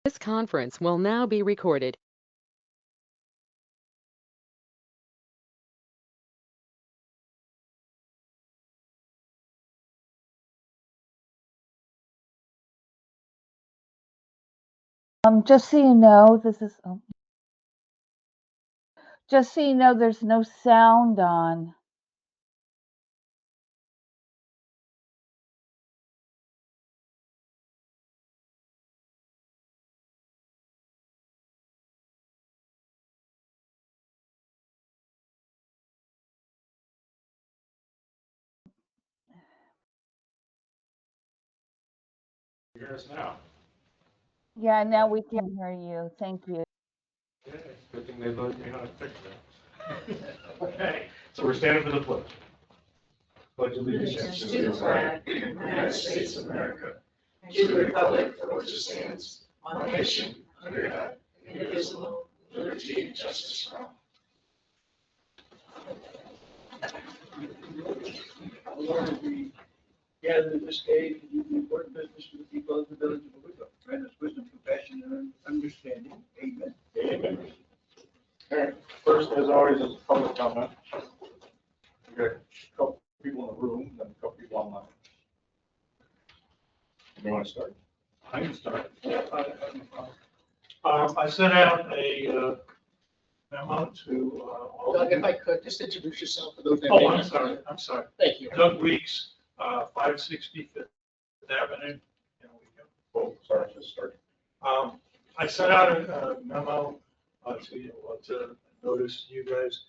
This conference will now be recorded. Just so you know, just so you know, there's no sound on. Hear us now. Yeah, now we can hear you. Thank you. Okay, good thing they learned me how to fix that. Okay, so we're standing for the pledge. Pledge allegiance to the flag of the United States of America, and to the republic for which it stands, one nation, under God, indivisible, with liberty and justice for all. Gathered this day to do the important business of the people of the village of Owego. Grant us wisdom, compassion, and understanding. Amen. Amen. All right, first, as always, is public comment. We got a couple people in the room, then a couple people online. You want to start? I can start. I sent out a memo to all. Doug, if I could, just introduce yourself for those that Oh, may I'm not sorry, know. I'm sorry. Thank you. Doug Weeks, 565th Avenue. There we go. Oh, sorry, just start. I sent out a memo to notice to you guys,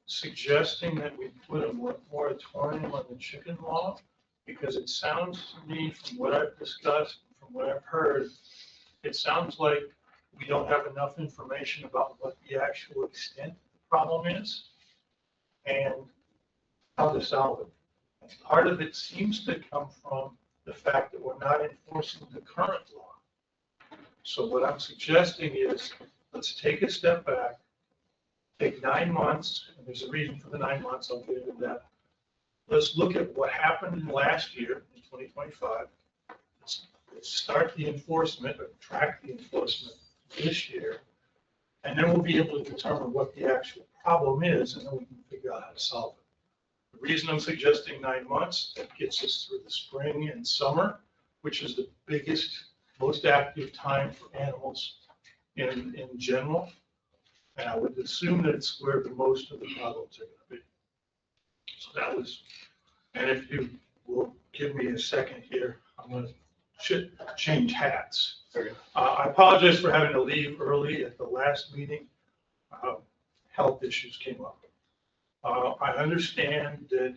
suggesting that we put a moratorium on the chicken law, because it sounds to me, from what I've discussed, from what I've heard, it sounds like we don't have enough information about what the actual extent of the problem is and how to solve it. And part of it seems to come from the fact that we're not enforcing the current law. So what I'm suggesting is, let's take a step back, take 9 months, and there's a reason for the 9 months, I'll get into that. Let's look at what happened last year, in 2025. Let's start the enforcement, or track the enforcement this year, and then we'll be able to determine what the actual problem is, and then we can figure out how to solve it. The reason I'm suggesting 9 months, that gets us through the spring and summer, which is the biggest, most active time for animals in general. And I would assume that it's where the most of the problems are going to be. So that was, and if you will give me a second here, I'm going to change hats. Okay. I apologize for having to leave early at the last meeting. Health issues came up. I understand that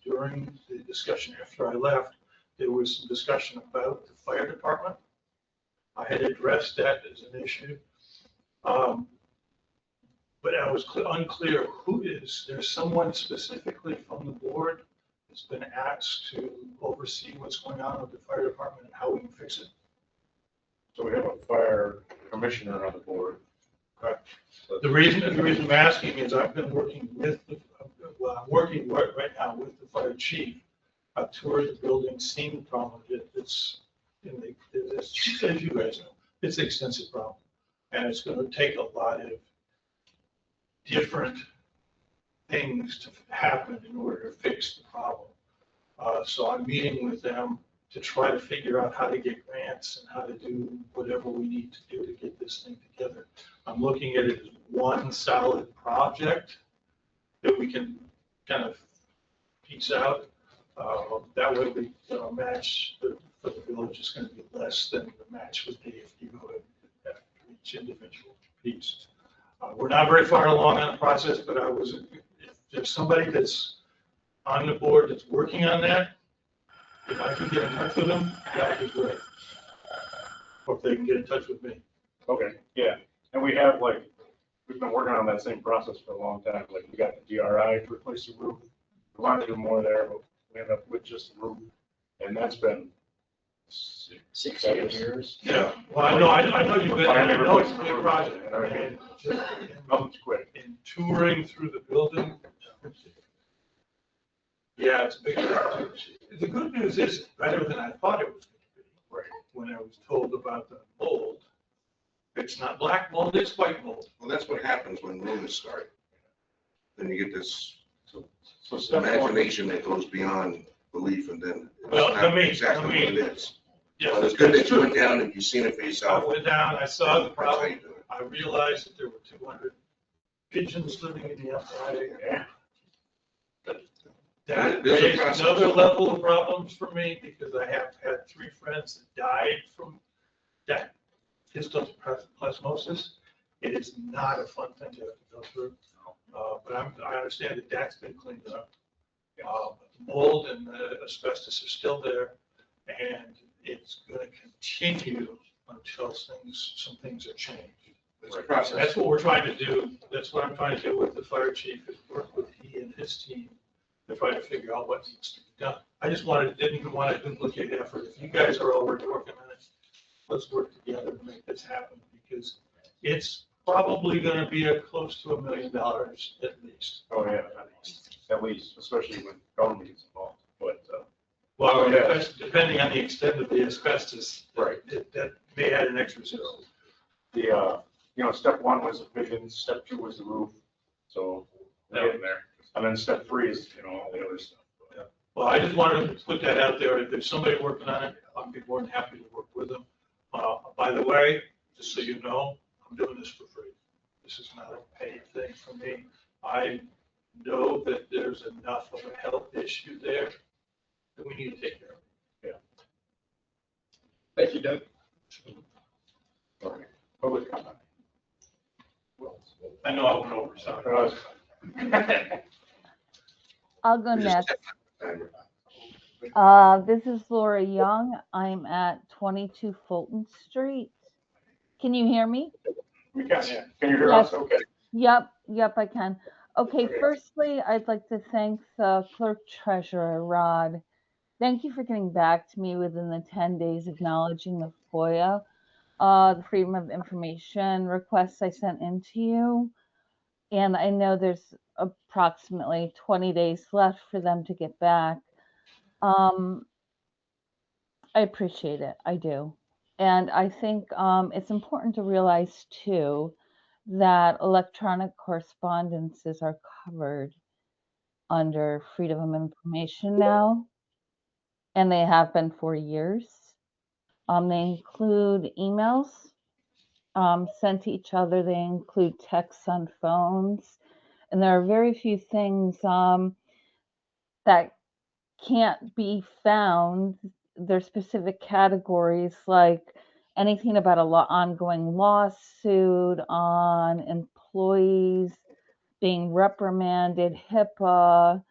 during the discussion after I left, there was some discussion about the fire department. I had addressed that as an issue. But I was unclear who is, there's someone specifically from the board that's been asked to oversee what's going on with the fire department and how we can fix it. So we have a fire commissioner on the board. Correct. The reason I'm asking is I've been working with, I'm working right now with the fire chief. I've toured the building, seen the problem. It's, as you guys know, it's an extensive problem. And it's going to take a lot of different things to happen in order to fix the problem. So I'm meeting with them to try to figure out how to get grants and how to do whatever we need to do to get this thing together. I'm looking at it as one solid project that we can kind of piece out. That way we match for the village is going to be less than the match would be if you go to each individual piece. We're not very far along on the process, but if there's somebody that's on the board that's working on that, if I can get in touch with them, that would be great. Or if they can get in touch with me. Okay, yeah, and we have we've been working on that same process for a long time. Like, we got the GRI to replace the roof. We wanted to do more there, but we ended up with just the roof. And that's been 6 7 years. years. Yeah, well, I know you've been, I know it's a big project. I mean, just Nothing's quick. in touring through the building. Yeah, it's a big project. The good news is it's better than I thought it was going to be. Right. when I was told about the mold. It's not black mold, it's white mold. Well, that's what happens when rumors start. Then you get this So step one, imagination that goes beyond belief, and then Well, it's I not mean- exactly I what mean- it is. Yes, But it's good that that's you true. went down and you've seen it for I yourself. went down, I saw the That's how problem, you do it. I realized that there were 200 pigeons living in the attic. yeah, That There's a raised process. another level of problems for me, because I have had 3 friends that died from that histoplasmosis. It is not a fun thing to have to go through. But I understand that that's been cleaned up. The mold and the asbestos are still there, and it's going to continue until some things are changed. It's a So process. that's what we're trying to do. That's what I'm trying to do with the fire chief, is work with he and his team to try to figure out what needs to be done. I just didn't even want to duplicate effort. If you guys are already working on it, let's work together to make this happen, because it's probably going to be close to $1 million at least. oh, yeah, at least, especially when government gets involved, but, Well, Oh, yeah. that's depending on the extent of the asbestos. Right. That may add an extra zero. the, step one was the pigeons, step 2 was the roof, so we're getting there. And then step 3 is, all the other stuff. Well, I just wanted to put that out there. If there's somebody working on it, I'd be more than happy to work with them. By the way, just so you know, I'm doing this for free. This is not a paid thing for me. I know that there's enough of a health issue there that we need to take care of. Thank you, Doug. All right. Public comment. I know I went over, sorry. I'll go We just next. checked the timer. This is Laura Young. I'm at 22 Fulton Street. Can you hear me? We can, yeah. Can you hear us? Yes. Okay. Yep, I can. Okay, Okay. firstly, I'd like to thank the clerk treasurer, Rod. Thank you for getting back to me within the 10 days acknowledging the FOIA, the Freedom of Information requests I sent in to you. And I know there's approximately 20 days left for them to get back. I appreciate it. I do. And I think it's important to realize too that electronic correspondences are covered under Freedom of Information now, and they have been for years. They include emails sent to each other, they include texts on phones, and there are very few things that can't be found. There's specific categories like anything about ongoing lawsuit on employees being reprimanded, HIPAA,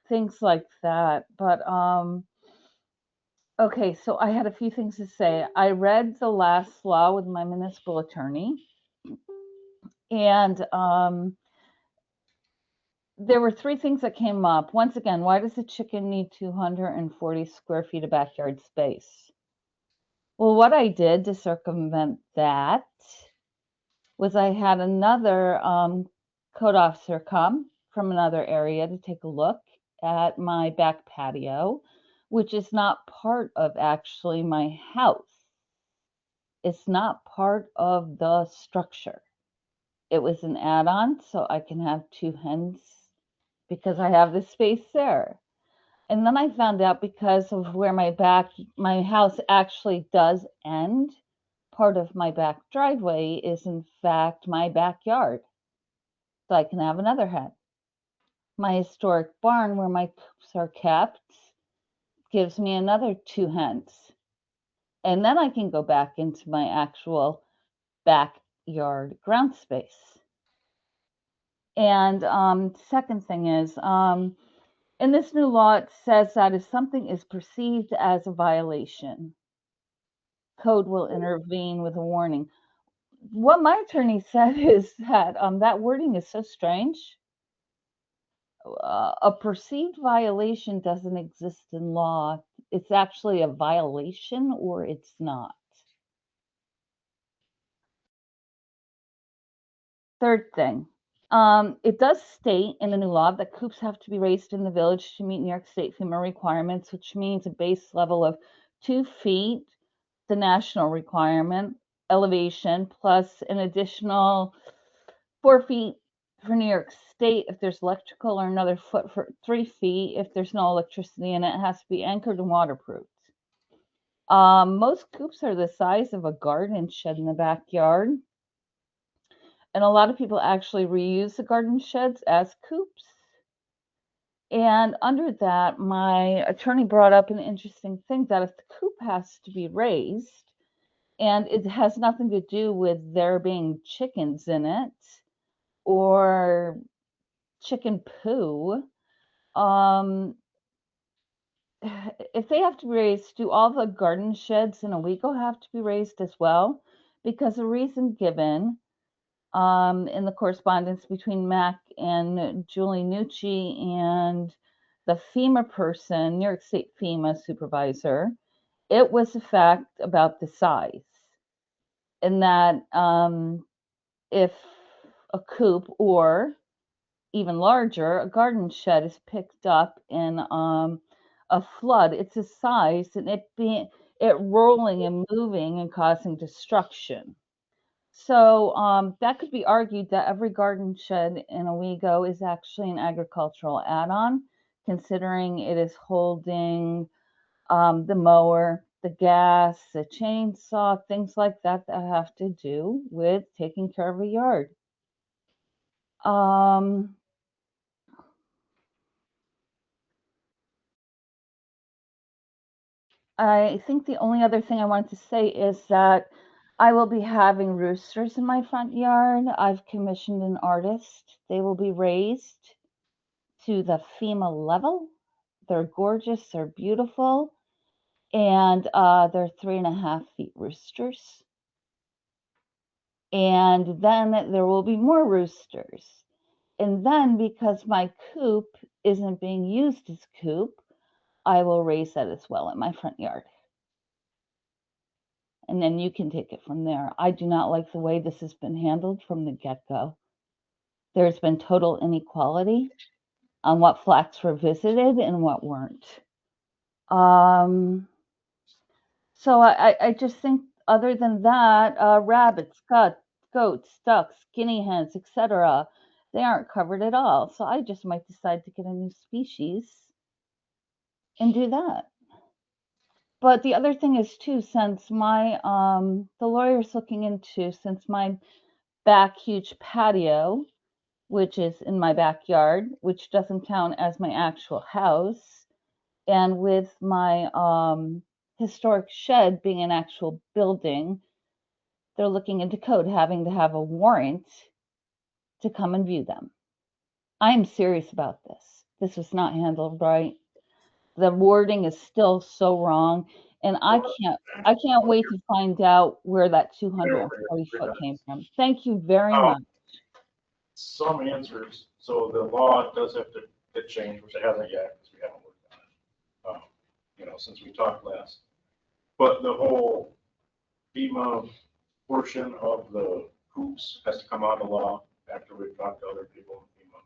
things like that. But okay, so I had a few things to say. I read the last law with my municipal attorney, and there were 3 things that came up. Once again, why does a chicken need 240 square feet of backyard space? Well, what I did to circumvent that was I had another code officer come from another area to take a look at my back patio, which is not part of actually my house. It's not part of the structure. It was an add-on so I can have 2 hens because I have the space there. And then I found out because of where my house actually does end, part of my back driveway is in fact my backyard. So I can have another hen. My historic barn where my coops are kept gives me another 2 hens. And then I can go back into my actual backyard ground space. And second thing is, in this new law, it says that if something is perceived as a violation, code will intervene with a warning. What my attorney said is that that wording is so strange. A perceived violation doesn't exist in law. It's actually a violation or it's not. Third thing, it does state in the new law that coops have to be raised in the village to meet New York State FEMA requirements, which means a base level of 2 feet the national requirement, elevation, plus an additional 4 feet for New York State if there's electrical, or another foot for 3 feet if there's no electricity, and it has to be anchored and waterproofed. Most coops are the size of a garden shed in the backyard. And a lot of people actually reuse the garden sheds as coops. And under that, my attorney brought up an interesting thing that if the coop has to be raised, and it has nothing to do with there being chickens in it or chicken poo, if they have to be raised, do all the garden sheds in Owego have to be raised as well? Because the reason given in the correspondence between Mac and Julie Nucci and the FEMA person, New York State FEMA supervisor, it was a fact about the size. And that if a coop or even larger, a garden shed is picked up in a flood, it's a size and it rolling and moving and causing destruction. So that could be argued that every garden shed in Owego is actually an agricultural add-on, considering it is holding the mower, the gas, the chainsaw, things like that that have to do with taking care of a yard. I think the only other thing I wanted to say is that I will be having roosters in my front yard. I've commissioned an artist. They will be raised to the FEMA level. They're gorgeous, they're beautiful, and they're 3.5 feet roosters. And then there will be more roosters. And then because my coop isn't being used as coop, I will raise that as well in my front yard. And then you can take it from there. I do not like the way this has been handled from the get-go. There's been total inequality on what flats were visited and what weren't. So I just think other than that, rabbits, goats, ducks, guinea hens, etc., they aren't covered at all. So I just might decide to get a new species and do that. But the other thing is too, since my the lawyer's looking into, since my back huge patio, which is in my backyard, which doesn't count as my actual house, and with my historic shed being an actual building, they're looking into code having to have a warrant to come and view them. I am serious about this. This was not handled right. The wording is still so wrong, and I can't wait to find out where that 240 foot came from. Thank you very much. Some answers, so the law does have to get changed, which it hasn't yet, because we haven't worked on it, since we talked last. But the whole FEMA portion of the coops has to come out of law after we've talked to other people in FEMA,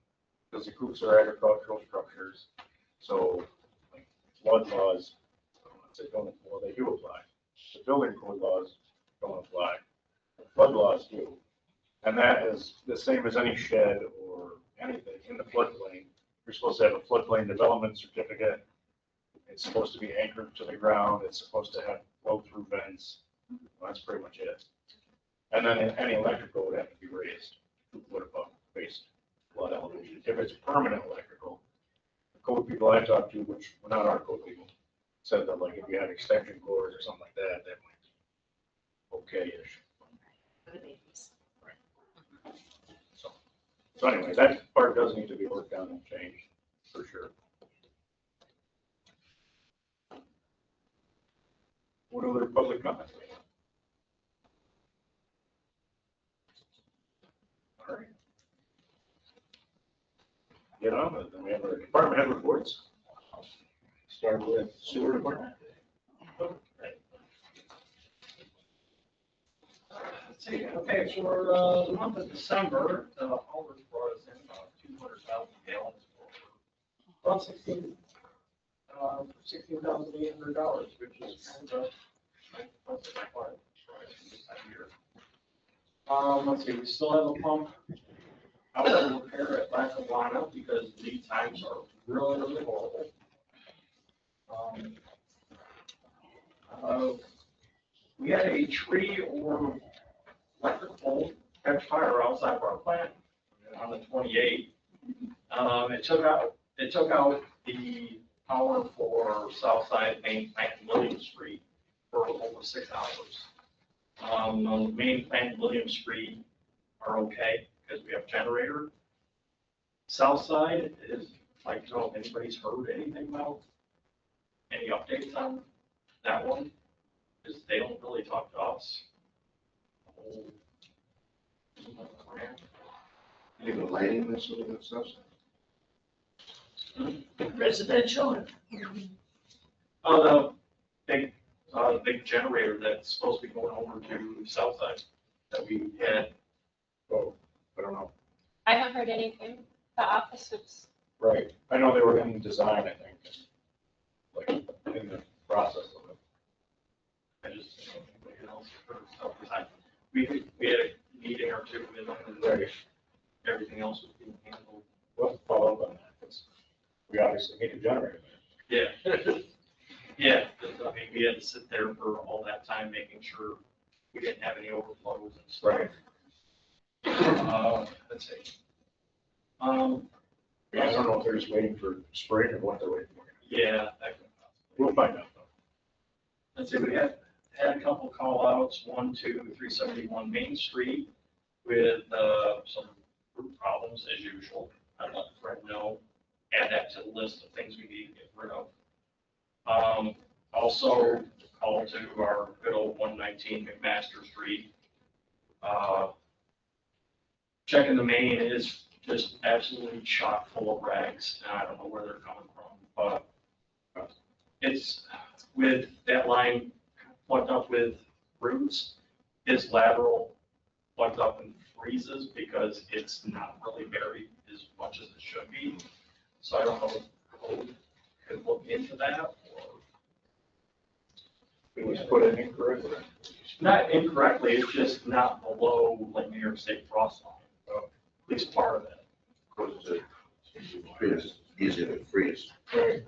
because the coops are agricultural structures, so like flood laws, well, they do apply. The building code laws don't apply. The flood laws do. And that is the same as any shed or anything in the floodplain. You're supposed to have a floodplain development certificate. It's supposed to be anchored to the ground. It's supposed to have flow-through vents. Well, that's pretty much it. And then any electrical would have to be raised 2 foot above base flood elevation. If it's permanent electrical, the code people I talked to, which were not our code people, said that like if you had extension cords or something like that, that might be okay-ish. So anyway, that part does need to be worked on and changed, for sure. What other public comments? All right. Get on with it. Then we have our department head reports. Start with sewer department. Let's see, okay, for the month of December, the haulers brought us in about 200,000 gallons for about $16,800, which is kind of Let's see, we still have a pump out of repair at Lackawanna because lead times are really, really horrible. We had a tree or electric pole catch fire outside of our plant on the 28th. It took out the power for Southside Main Plant and William Street for over 6 hours. On the Main Plant and William Street are okay because we have a generator. Southside is like, I don't know if anybody's heard anything about any updates on that one, because they don't really talk to us. Any of the lighting and some of that stuff? Residential. The big generator that's supposed to be going over to Southside that we had. Oh, I don't know. I haven't heard anything. The opposites. Right. I know they were in design, I think, like in the process of it. I just don't know if anybody else heard stuff. We had a meeting or two with them and Right. everything else was being handled. We'll follow up on that, 'cause we obviously need a generator. Yeah. Yeah, I mean, we had to sit there for all that time, making sure we didn't have any overflows and stuff. Right. Let's see. I don't know if they're just waiting for spring or what they're waiting for. Yeah, We'll find out though. let's see, we had a couple call outs, 371 Main Street with some root problems as usual. I let Fred know, add that to the list of things we need to get rid of. Also, call to our good old 119 McMaster Street. Checking the main is just absolutely chock full of rags, and I don't know where they're coming from, but it's with that line plugged up with roots, his lateral plugged up and freezes because it's not really buried as much as it should be. So I don't know if code could look into that or. It was put in incorrectly. Not incorrectly, it's just not below like New York State frost line, at least part of it. Because it's easy to freeze. Right.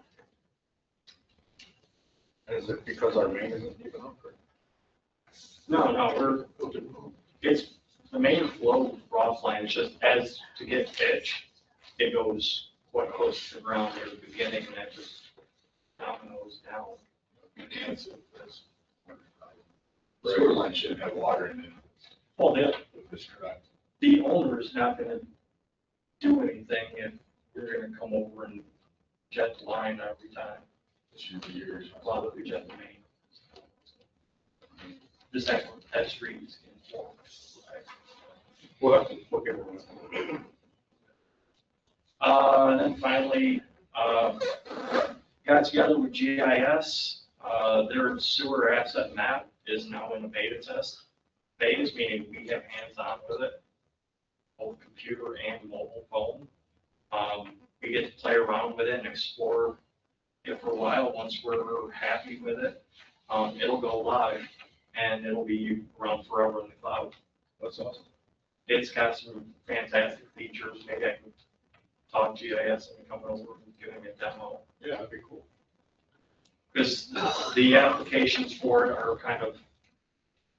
Is it because our main isn't even up? Or- No, it's the main flow frost line, it's just as to get pitch, it goes quite close to the ground near the beginning and that just dominoes down. Sewer line should have water in it. Well, If it's correct. the owner is not gonna do anything if you're gonna come over and jet the line every time. It should be yours. While we jet the main. Just that street is informed. We'll have to look at it. And then finally, got together with GIS. Their sewer asset map is now in a beta test phase, meaning we have hands-on with it, both computer and mobile phone. We get to play around with it and explore it for a while. Once we're happy with it, it'll go live and it'll be around forever in the cloud. That's awesome. It's got some fantastic features. Maybe I can talk GIS and come over and giving a demo. Yeah, that'd be cool. Because the applications for it are kind of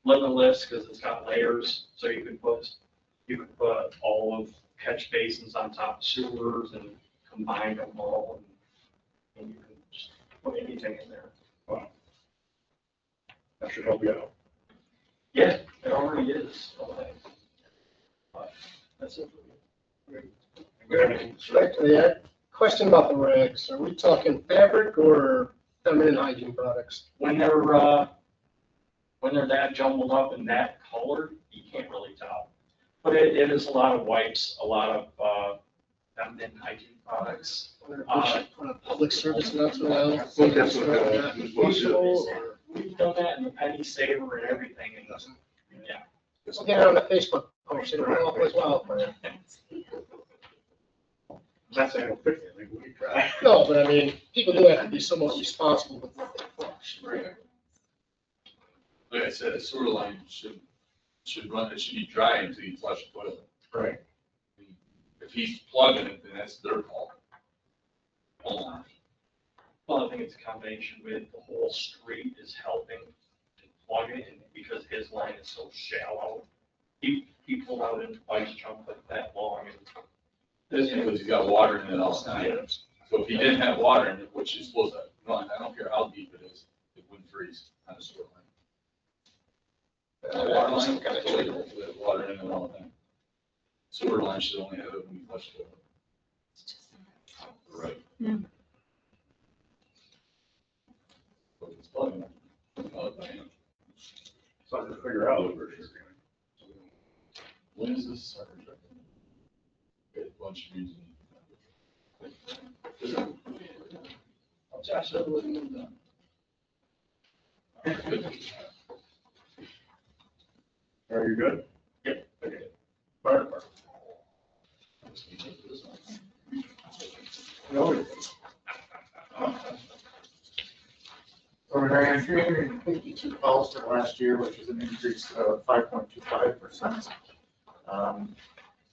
limitless because it's got layers. So you could put all of catch basins on top of sewers and combine them all, and you can just put anything in there. Wow. That should help you out. Yeah, it already is. But that's it. Actually, a question about the rags. Are we talking fabric or feminine hygiene products? When they're that jumbled up and that colored, you can't really tell. But it is a lot of wipes, a lot of feminine hygiene products. Or on a public service announcement? I think that's what you're supposed to do. We've done that in the penny saver and everything, and yeah. We'll get it on the Facebook post. It'll go up as well. That's a quick thing. We try. No, but I mean, people do have to be somewhat responsible with what they flush. like I said, a sewer line should run, it should be dry until you flush the toilet. Right. If he's plugging it, then that's their fault. Homeowner. Well, I think it's a combination with the whole street is helping to plug it, and because his line is so shallow, he pulled out an ice chunk like that long, and This is because he's got water in it all the time. So if he didn't have water in it, which is supposed to run, I don't care how deep it is, it wouldn't freeze on a sewer line. The water line, with water in it all the time. Sewer line should only have it when you flush it. Right. Yeah. But it's plugging it. Something to figure out. When is this? Get a bunch of reasons. Oh, Josh, that wasn't done. Are you good? Yep. Okay. Fire department. No. So we ran 352 calls for last year, which is an increase of 5.25%.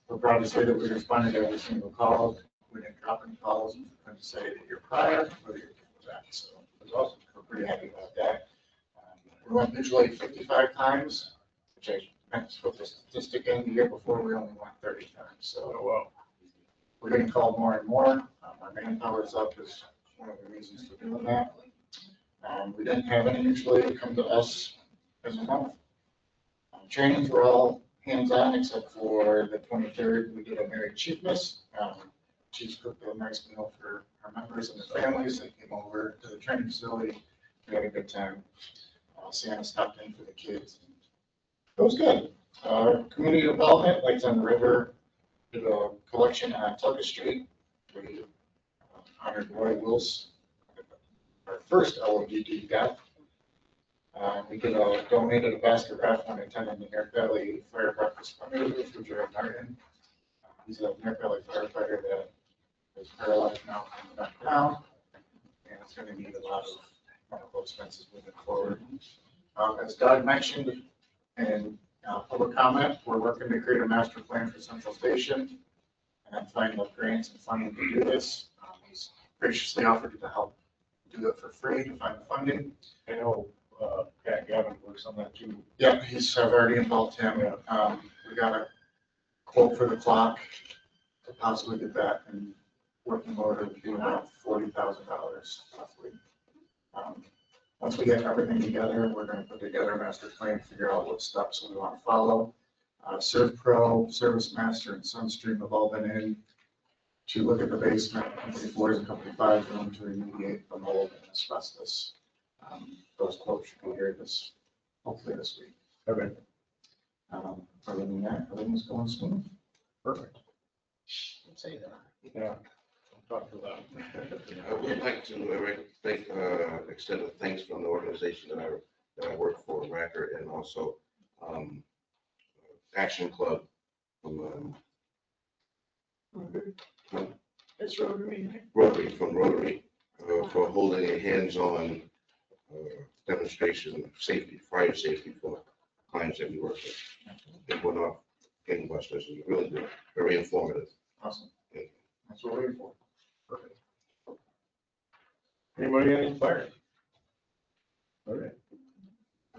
We're proud to say that we responded to every single call. We didn't drop any calls. We couldn't say the year prior or the year before that. So it was awesome. We're pretty happy about that. We went digitally 55 times, which I meant to put the statistic in. The year before, we only went 30 times. So Well, we're getting called more and more. Our manpower is up is one of the reasons for doing that. We didn't have any usually come to us as a month. Trainings were all hands-on except for the 23rd. We did a Merry Chiefmas. Chiefs cooked a nice meal for our members and their families. They came over to the training facility. We had a good time. Santa stopped in for the kids. It was good. Community development, Lights on the River, did a collection on Tucker Street. We honored Roy Wills, our first LOGD death. We donated a basket raft when attending the Near Valley Fire Breakfast fundraiser for Jared Martin. He's a Near Valley firefighter that is paralyzed now from the neck down, and it's going to need a lot of medical expenses moving forward. As Doug mentioned in public comment, we're working to create a master plan for Central Station and finding out grants and funding to do this. He's graciously offered to help do it for free to find the funding. I know, Pat Gavin works on that too. Yeah, I've already involved him. We got a quote for the clock to possibly get that in working order to be about $40,000 roughly. Once we get everything together, we're going to put together a master plan, figure out what steps we want to follow. ServPro, Service Master, and Sunstream have all been in to look at the basement, company 4s and company 5s room to remediate the mold and asbestos. Those quotes should be here hopefully this week. Okay, Other than that, everything's going smooth. perfect. Don't say that. Yeah. Talk to that. I would like to extend a thanks from the organization that I work for, Racker, and also Action Club from It's Rotary. Rotary, for holding a hands-on demonstration of safety, fire safety for clients that we work with. It went off gangbusters. It was really good, very informative. Awesome. That's what we're waiting for. Perfect. Anybody got any fire? Okay.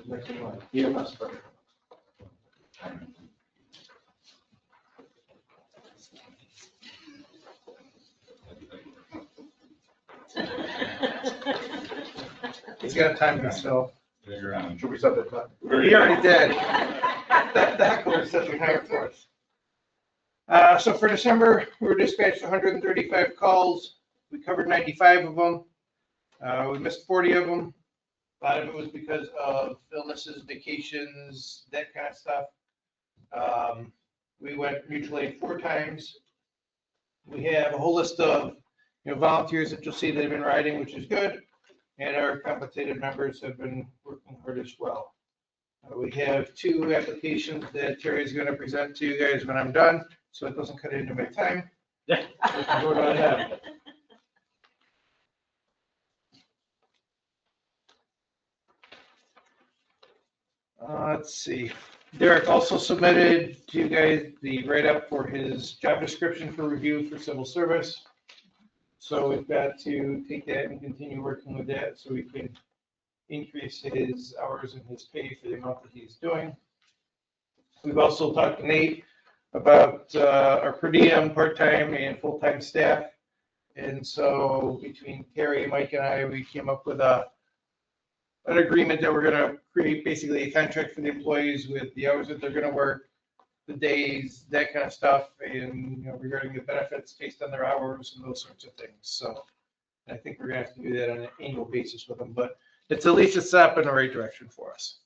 Next one. EMS fire. He's got to time himself. Should we set that time? He already did. That heckler set the timer for us. So for December, we were dispatched 135 calls. We covered 95 of them. We missed 40 of them. A lot of it was because of illnesses, vacations, that kind of stuff. We went mutual aid 4 times. We have a whole list of volunteers that you'll see that have been riding, which is good. And our compensated members have been working hard as well. We have 2 applications that Terry's going to present to you guys when I'm done, so it doesn't cut into my time. Yeah. Go right ahead. Let's see. Derek also submitted to you guys the write-up for his job description for review for civil service. So we've got to take that and continue working with that so we can increase his hours and his pay for the amount that he's doing. We've also talked to Nate about our per diem, part-time, and full-time staff. And so between Terry, Mike, and I, we came up with an agreement that we're going to create basically a contract for the employees with the hours that they're going to work, the days, that kind of stuff, and regarding the benefits based on their hours and those sorts of things. So I think we're going to have to do that on an annual basis with them, but it's at least a step in the right direction for us.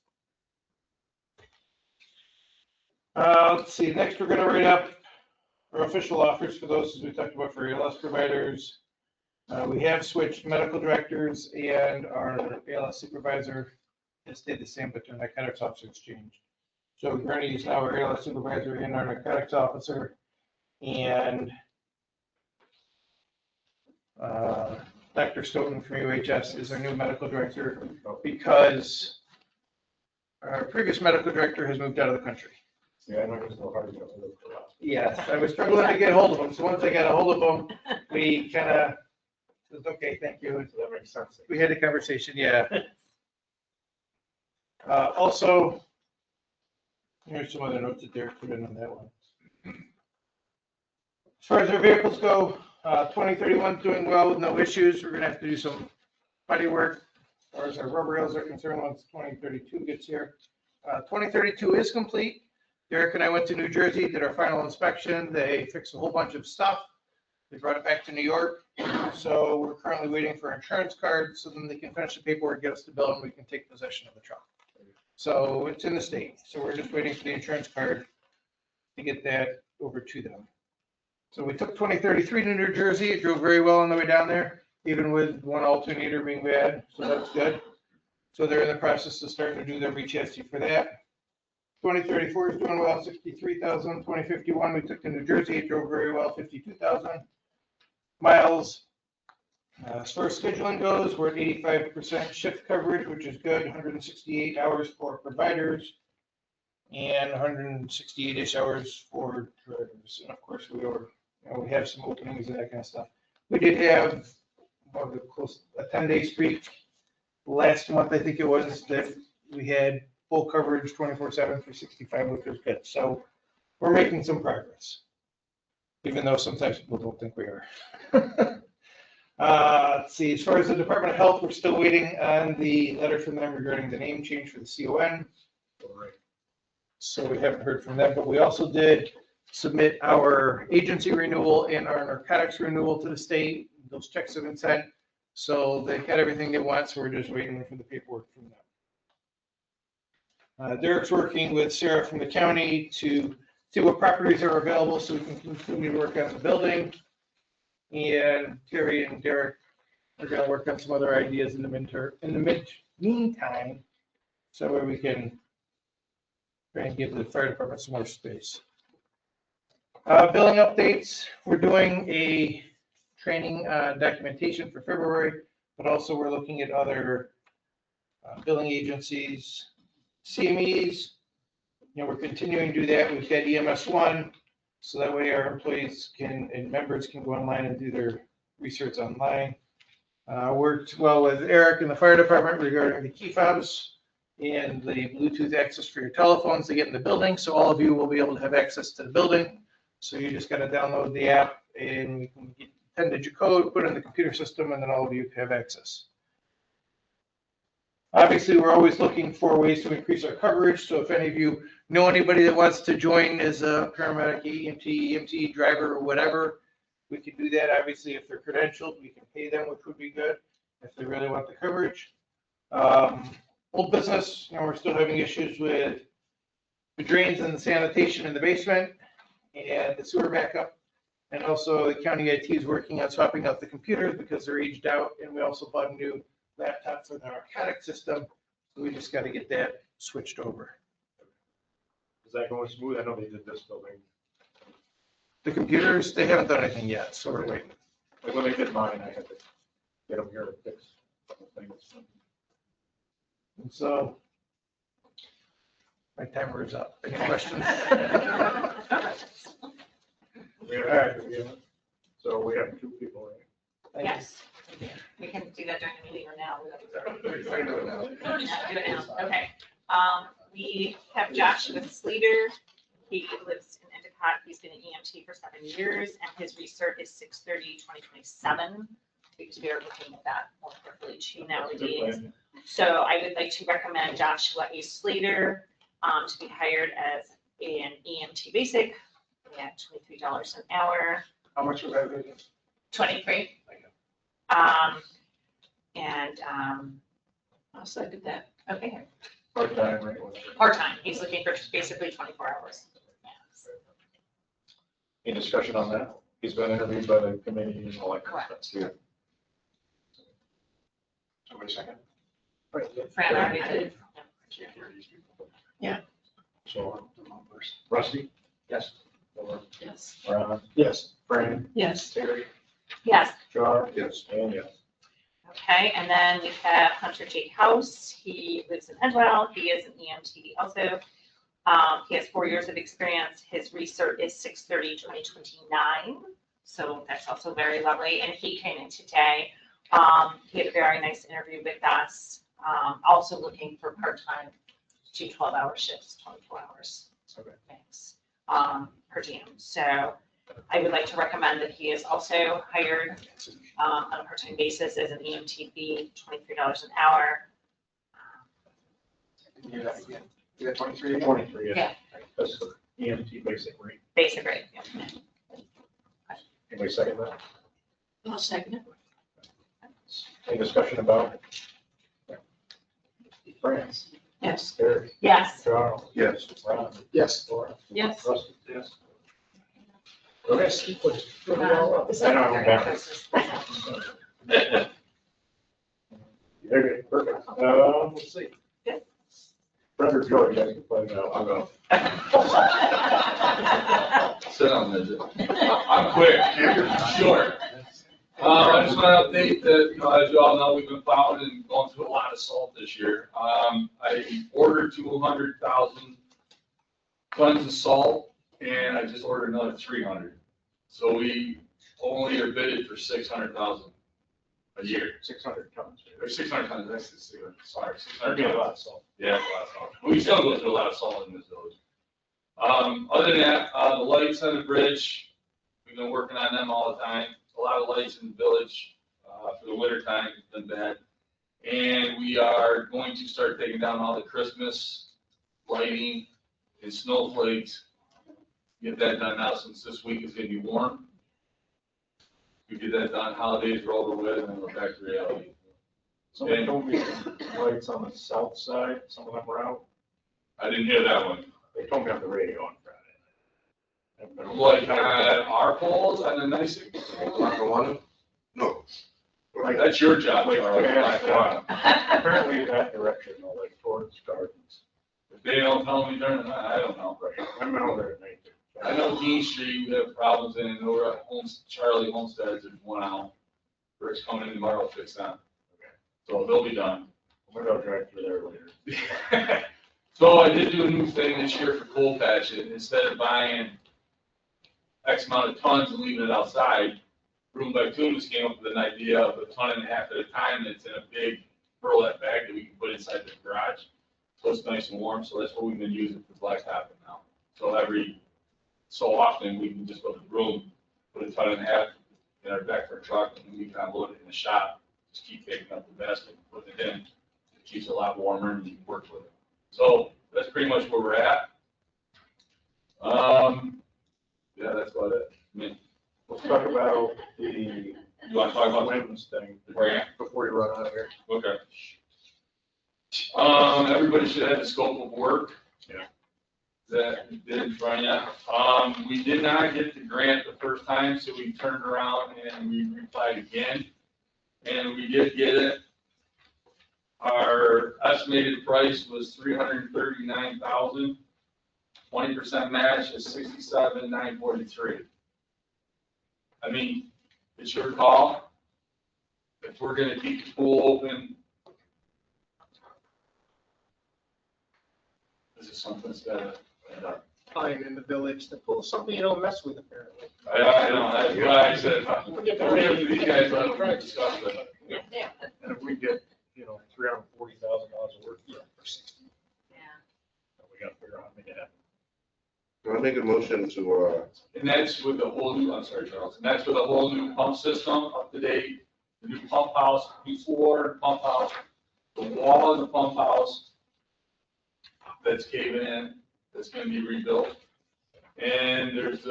Let's see, next we're going to write up our official offers for those, as we talked about, for ALS providers. We have switched medical directors, and our ALS supervisor has stayed the same, but their narcotics officer's changed. So we're going to use now our ALS supervisor and our narcotics officer, and Dr. Stoughton from UHS is our new medical director because our previous medical director has moved out of the country. Yeah, I know it's no hard to get hold of. Yes, I was struggling to get hold of him, so once I got a hold of him, we kind of said, okay, thank you. That makes sense. We had a conversation, yeah. Also, here's some other notes that Derek put in on that one. As far as our vehicles go, 2031 is doing well with no issues. We're going to have to do some body work as far as our rubber rails are concerned once 2032 gets here. 2032 is complete. Derek and I went to New Jersey, did our final inspection. They fixed a whole bunch of stuff. They brought it back to New York. So we're currently waiting for insurance cards so then they can finish the paperwork, get us the bill, and we can take possession of the truck. So it's in the state. So we're just waiting for the insurance card to get that over to them. So we took 2033 to New Jersey. It drove very well on the way down there, even with one alternator being bad. So that's good. So they're in the process of starting to do their re-chassis for that. 2034 is doing well, 63,000. 2051 we took to New Jersey. It drove very well, 52,000 miles. As far as scheduling goes, we're at 85% shift coverage, which is good. 168 hours for providers and 168-ish hours for drivers. And of course, we have some openings and that kind of stuff. We did have close a 10-day streak last month, I think it was, that we had full coverage 24/7 for 65, which was good. So we're making some progress, even though sometimes people don't think we are. Let's see, as far as the Department of Health, we're still waiting on the letter from them regarding the name change for the CON. So we haven't heard from them, but we also did submit our agency renewal and our narcotics renewal to the state. Those checks have been sent. So they've got everything they want, so we're just waiting for the paperwork from them. Derek's working with Sarah from the county to see what properties are available so we can continue to work on the building. And Terry and Derek are going to work on some other ideas in the meantime, so where we can try and give the fire department some more space. Billing updates, we're doing a training documentation for February, but also we're looking at other billing agencies, CMEs. We're continuing to do that. We've got EMS1, so that way our employees and members can go online and do their research online. Worked well with Eric in the fire department regarding the key fobs and the Bluetooth access for your telephones to get in the building. So all of you will be able to have access to the building. So you just got to download the app and you can get 10-digit code, put it in the computer system, and then all of you have access. Obviously, we're always looking for ways to increase our coverage. So if any of you know anybody that wants to join as a paramedic, EMT driver, or whatever, we can do that. Obviously, if they're credentialed, we can pay them, which would be good if they really want the coverage. Old business, we're still having issues with the drains and the sanitation in the basement and the sewer backup. And also the county IT is working on swapping out the computers because they're aged out. And we also bought a new laptop for the narcotic system. So we just got to get that switched over. Is that going smooth? I know they did this building. The computers, they haven't done anything yet, so we're waiting. Like when they did mine, I had to get them here to fix a couple things. And so My timer is up. Any questions? So we have two people, right? Thank you. Yes, we can do that during the meeting or now. I can do it now. Do it now, okay. We have Joshua Slater. He lives in Endicott. He's been an EMT for 7 years, and his recert is 6/30/2027. Because we are looking at that more carefully too nowadays. So I would like to recommend Joshua A. Slater to be hired as an EMT basic at $23 an hour. How much was that? 23. I'll second that. Okay. Part-time, right? Part-time. He's looking for basically 24 hours. Any discussion on that? He's been interviewed by the committee and all that. Correct. Yeah. Somebody second? Fran already did. Can't hear these people. Yeah. So, first, Rusty? Yes. Laura? Yes. Ron? Yes. Fran? Yes. Terry? Yes. Char? Yes. And yes. Okay, and then we have Hunter J. House. He lives in Edwell. He is an EMT also. He has 4 years of experience. His recert is 6/30/2029. So that's also very lovely. And he came in today. He had a very nice interview with us. Also looking for part-time, 2 12-hour shifts, 24 hours. Okay. Thanks. Per diem. So I would like to recommend that he is also hired on a part-time basis as an EMTB, $23 an hour. You got 23 again? 23, Yeah. yes. That's the EMT basic rate. Basic rate. Yeah. Anybody second that? I'll second it. Any discussion about it? Fran? Yes. Terry? Yes. Charles? Yes. Ron? Yes. Laura? Yes. Rusty? Yes. Yes, he put it all up. I know, I'm back. Okay, perfect. Let's see. Good. Fred or Joe, you guys can play now. I'll go. Sit down, midget. I'm quick, short. I just want to update that, as you all know, we've been plowing and going through a lot of salt this year. I ordered 200,000 tons of salt, and I just ordered another 300. So we only are bidded for 600,000 a year. 600 tons. Or 600 tons, that's just, sorry, That'd 600 be a tons. lot, so. Yeah, it's a lot of salt. We still go through a lot of salt in this village. Other than that, the lights on the bridge, we've been working on them all the time. A lot of lights in the village, for the winter time, it's been bad. And we are going to start taking down all the Christmas lighting and snowflakes. Get that done now since this week is gonna be warm. We get that done, holidays are over with, and then we're back to reality. Somebody told me lights on the south side, some of them were out. I didn't hear that one. They told me on the radio on Friday. Like, our poles and the nice, Lackawanna? No. Like, that's your job, Like, Charlie. yeah. Apparently that direction, though, like towards Gardens. If they don't tell me during the night, I don't know. Right, I'm out there at night. I know Dean Street, we have problems in, and over at Charlie Homestead's, there's one out. Rick's coming in tomorrow to fix that. So they'll be done. Maybe I'll drive through there later. So I did do a new thing this year for coal patching. Instead of buying X amount of tons and leaving it outside, Room by Tunes came up with an idea of 1.5 tons at a time that's in a big burlap bag that we can put inside the garage. So it's nice and warm, so that's what we've been using for blacktopping now. So every so often, we can just go to the room, put 1.5 tons in our back of our truck, and we can unload it in the shop. Just keep picking up the basket and putting it in. It keeps it a lot warmer and you can work with it. So that's pretty much where we're at. Yeah, that's about it. I mean, Let's talk about the you want to talk about Wynn's thing Right. before you run out of here. Okay. Everybody should have the scope of work. Yeah. That did in front of you. We did not get the grant the first time, so we turned around and we replied again. And we did get it. Our estimated price was $339,000. 20% match is $67,943. I mean, it's your call. If we're gonna keep the pool open, This is something that's gotta end up. Time in the village to pull something you don't mess with apparently. I know, that's why I said, we'll get these guys, let them discuss it. And if we get, $340,000 of work for 60, Yeah. we gotta figure out how to make it happen. Can I make a motion to, And that's with the whole new, I'm sorry, Charles, and that's with a whole new pump system, up to date, the new pump house, new floor, pump house, the wall of the pump house that's caving in, that's gonna be rebuilt. And there's,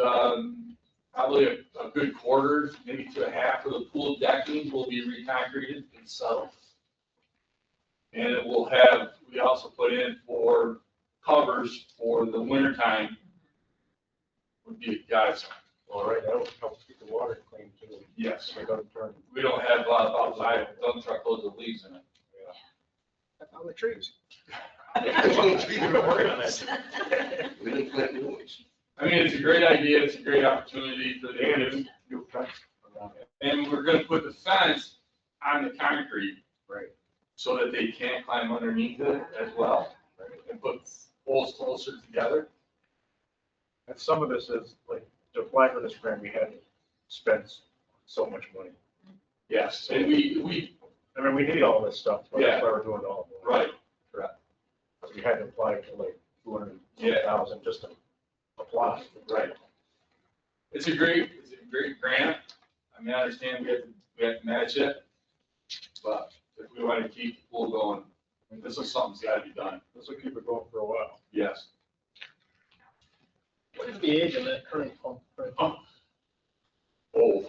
probably a good quarter, maybe to a half of the pool decking will be reconcreted and settled. And it will have, we also put in for covers for the winter time. Would be a godsend. All right, that would help keep the water clean too. Yes. We gotta turn. We don't have about 5 dump truckloads of leaves in it. On the trees. we didn't plant new ones. I mean, it's a great idea, it's a great opportunity for the And youth. new fence around it. And we're gonna put the fence on the concrete Right. so that they can't climb underneath it as well. And put poles closer together. And some of this is, like, to apply for this grant, we had to spend so much money. Yes, and we, We need all this stuff, but that's Yeah. why we're doing it all. right, We had to apply for like 200,000 just to apply. right. It's a great grant. I mean, I understand we have to match it, but if we want to keep the pool going, this is something's gotta be done. This will keep it going for a while. Yes. What is the age of that current pump? Old.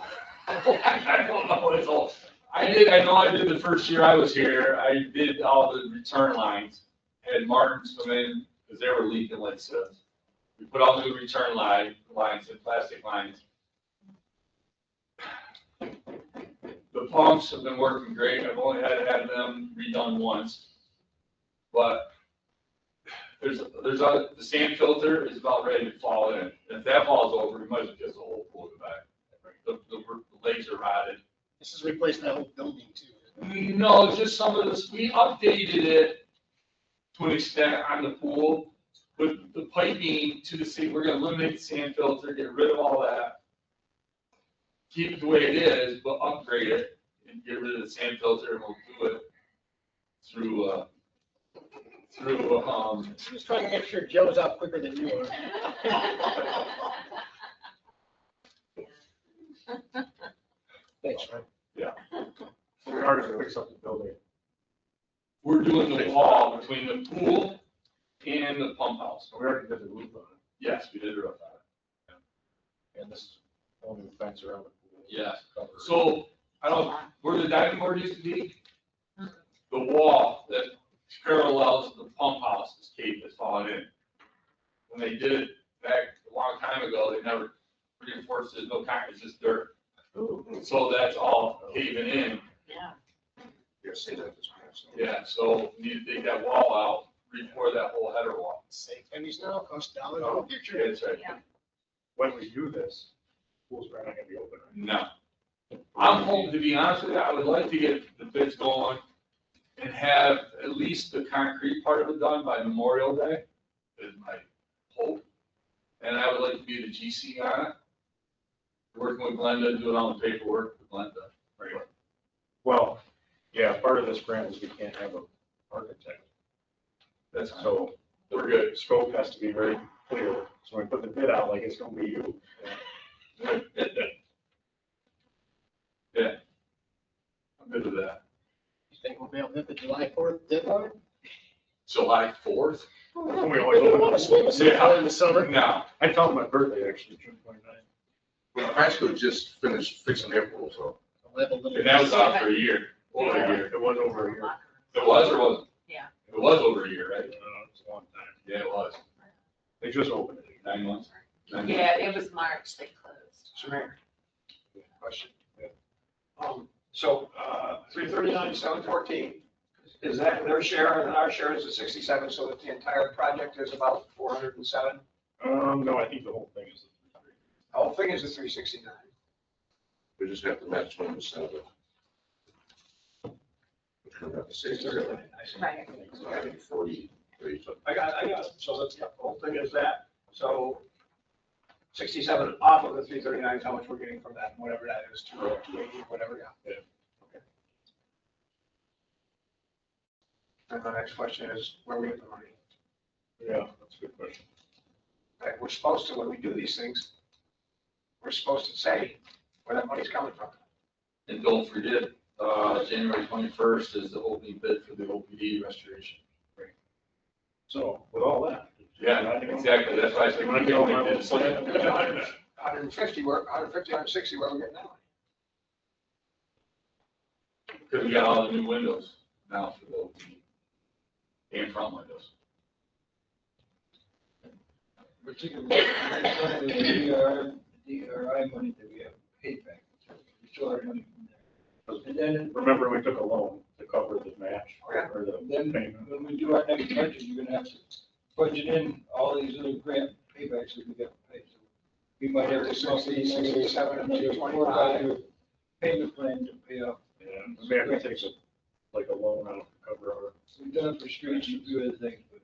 I don't know, it's old. I know I did the first year I was here, I did all the return lines, had Martins come in, because they were leaking like this. We put all new return lines and plastic lines. The pumps have been working great, I've only had to have them redone once. But the sand filter is about ready to fall in. If that falls over, we might as well get the whole pool back. The legs are rotted. This has replaced that whole building too. No, just some of this, we updated it to an extent on the pool, but the piping to the city, we're gonna eliminate the sand filter, get rid of all that. Keep it the way it is, but upgrade it and get rid of the sand filter, and we'll do it through, I'm just trying to make sure Joe's out quicker than you are. Thanks, Frank. We already fixed up the building. we're doing the wall between the pool and the pump house. We already did the roof on Yes, we did it up on it. And this is only the fence around the pool. Yes. Cover. So, I don't, where the diving board used to be, the wall that parallels the pump house is caved, is falling in. When they did it back a long time ago, they never reinforced it, no concrete, it's just dirt. So that's all caving in. Yeah. Yeah, say that this past. Yeah, so we need to dig that wall out, re-pour that whole header wall. Save pennies now, cost dollars in the future. Yeah, that's right. Yeah. When we do this, pool's probably not gonna be open. No. I'm hoping, to be honest with you, I would like to get the bids going and have at least the concrete part of it done by Memorial Day, is my hope. And I would like to be the GC on it. Working with Glenda, doing all the paperwork with Glenda. Right. Well, yeah, part of this grant is we can't have an architect. That's so, So we're good. scope has to be very clear. So when we put the bid out, like it's gonna be you. Yeah. I'm good with that. You think we'll be able to hit the July 4th deadline? July 4th? We We always don't open want to swim a Yeah. in the summer. No. I tell them my birthday actually, June 29th. Well, high school just finished fixing their pool, so. We'll have a little- And that was out for a year, over a year. It was over a year. It was or wasn't? Yeah. It was over a year, right? It's a long time. Yeah, it was. They just opened it. 9 months. 9 months. Yeah, it was March they closed. Sure. Question. So, 339, 714, is that their share, and our share is the 67, so that the entire project is about 407? No, I think the whole thing is. The whole thing is the 369. We just have to match 1% of it. Which we're about to say, it's Right. like 40, I got it. So that's, the whole thing is that. So 67 off of the 339 is how much we're getting from that, whatever that is, 280, whatever, yeah. Okay. And the next question is, where we get the money? Yeah, that's a good question. Like, we're supposed to, when we do these things, we're supposed to say where that money's coming from. And don't forget, January 21st is the opening bid for the OPD restoration. So with all that. Yeah, exactly, that's why I said. 150, 160, where we getting that money? Because we got all the new windows now for the OPD. And front windows. We're taking the DRI money that we have paid back. We still have money from there. And then, Remember, we took a loan to cover the match or the then payment. when we do our next budget, you're gonna have to budget in all these little grant paybacks that we got to pay. So we might have to 60, 67, and another 25. payment plan to pay off. And we have to take like a loan out to cover our. We've done it for streets and a few other things, but I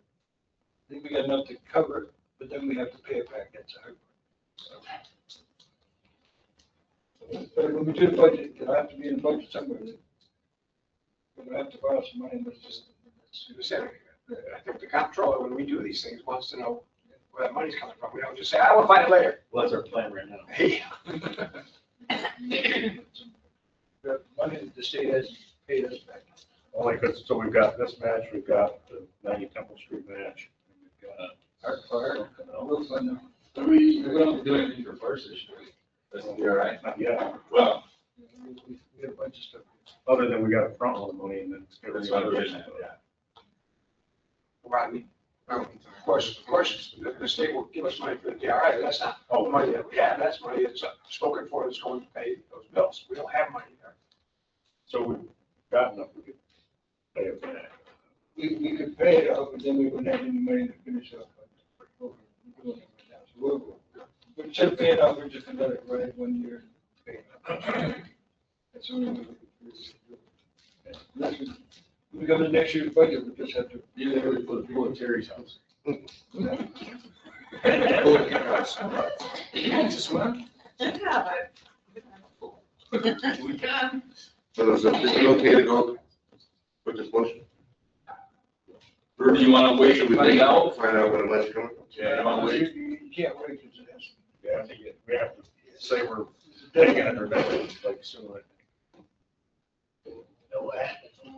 think we got enough to cover it, but then we have to pay it back. That's a hard part. But when we do the budget, it'll have to be in the budget somewhere. We're gonna have to borrow some money, but it's just. You said, I think the comptroller, when we do these things, wants to know where that money's coming from. We don't just say, I will find it later. Well, that's our plan right now. Hey. The money that the state has paid us back. Only because, so we've got this match, we've got the 90 Temple Street match. And we've got, Our fire, we'll fund them. We don't do anything for first this year. That's gonna be all right. not yet, Well, We have a bunch of stuff. other than we got a front load money and then it's gonna that's be. what I'm getting at, yeah. Rodney, of course, the state will give us money for the DRI, that's not, oh, money, yeah, that's money that's spoken for, that's going to pay those bills. We don't have money there. So we've got enough, we could pay it back. We could pay it off, but then we wouldn't have any money to finish up. So we're instead of paying off, we're just gonna let it ride 1 year. and pay it off. That's the only way we could do it. Unless we come to next year's budget, we just have to. You literally put a pool at Terry's house. Just one? Yeah, We can. So is it okay to go with this motion? Or do you wanna wait till we find out? Find out where the money's coming from? Yeah, you wanna wait? You can't wait, because it has. Yeah, I think we have to say we're taking it or not, like soon. No,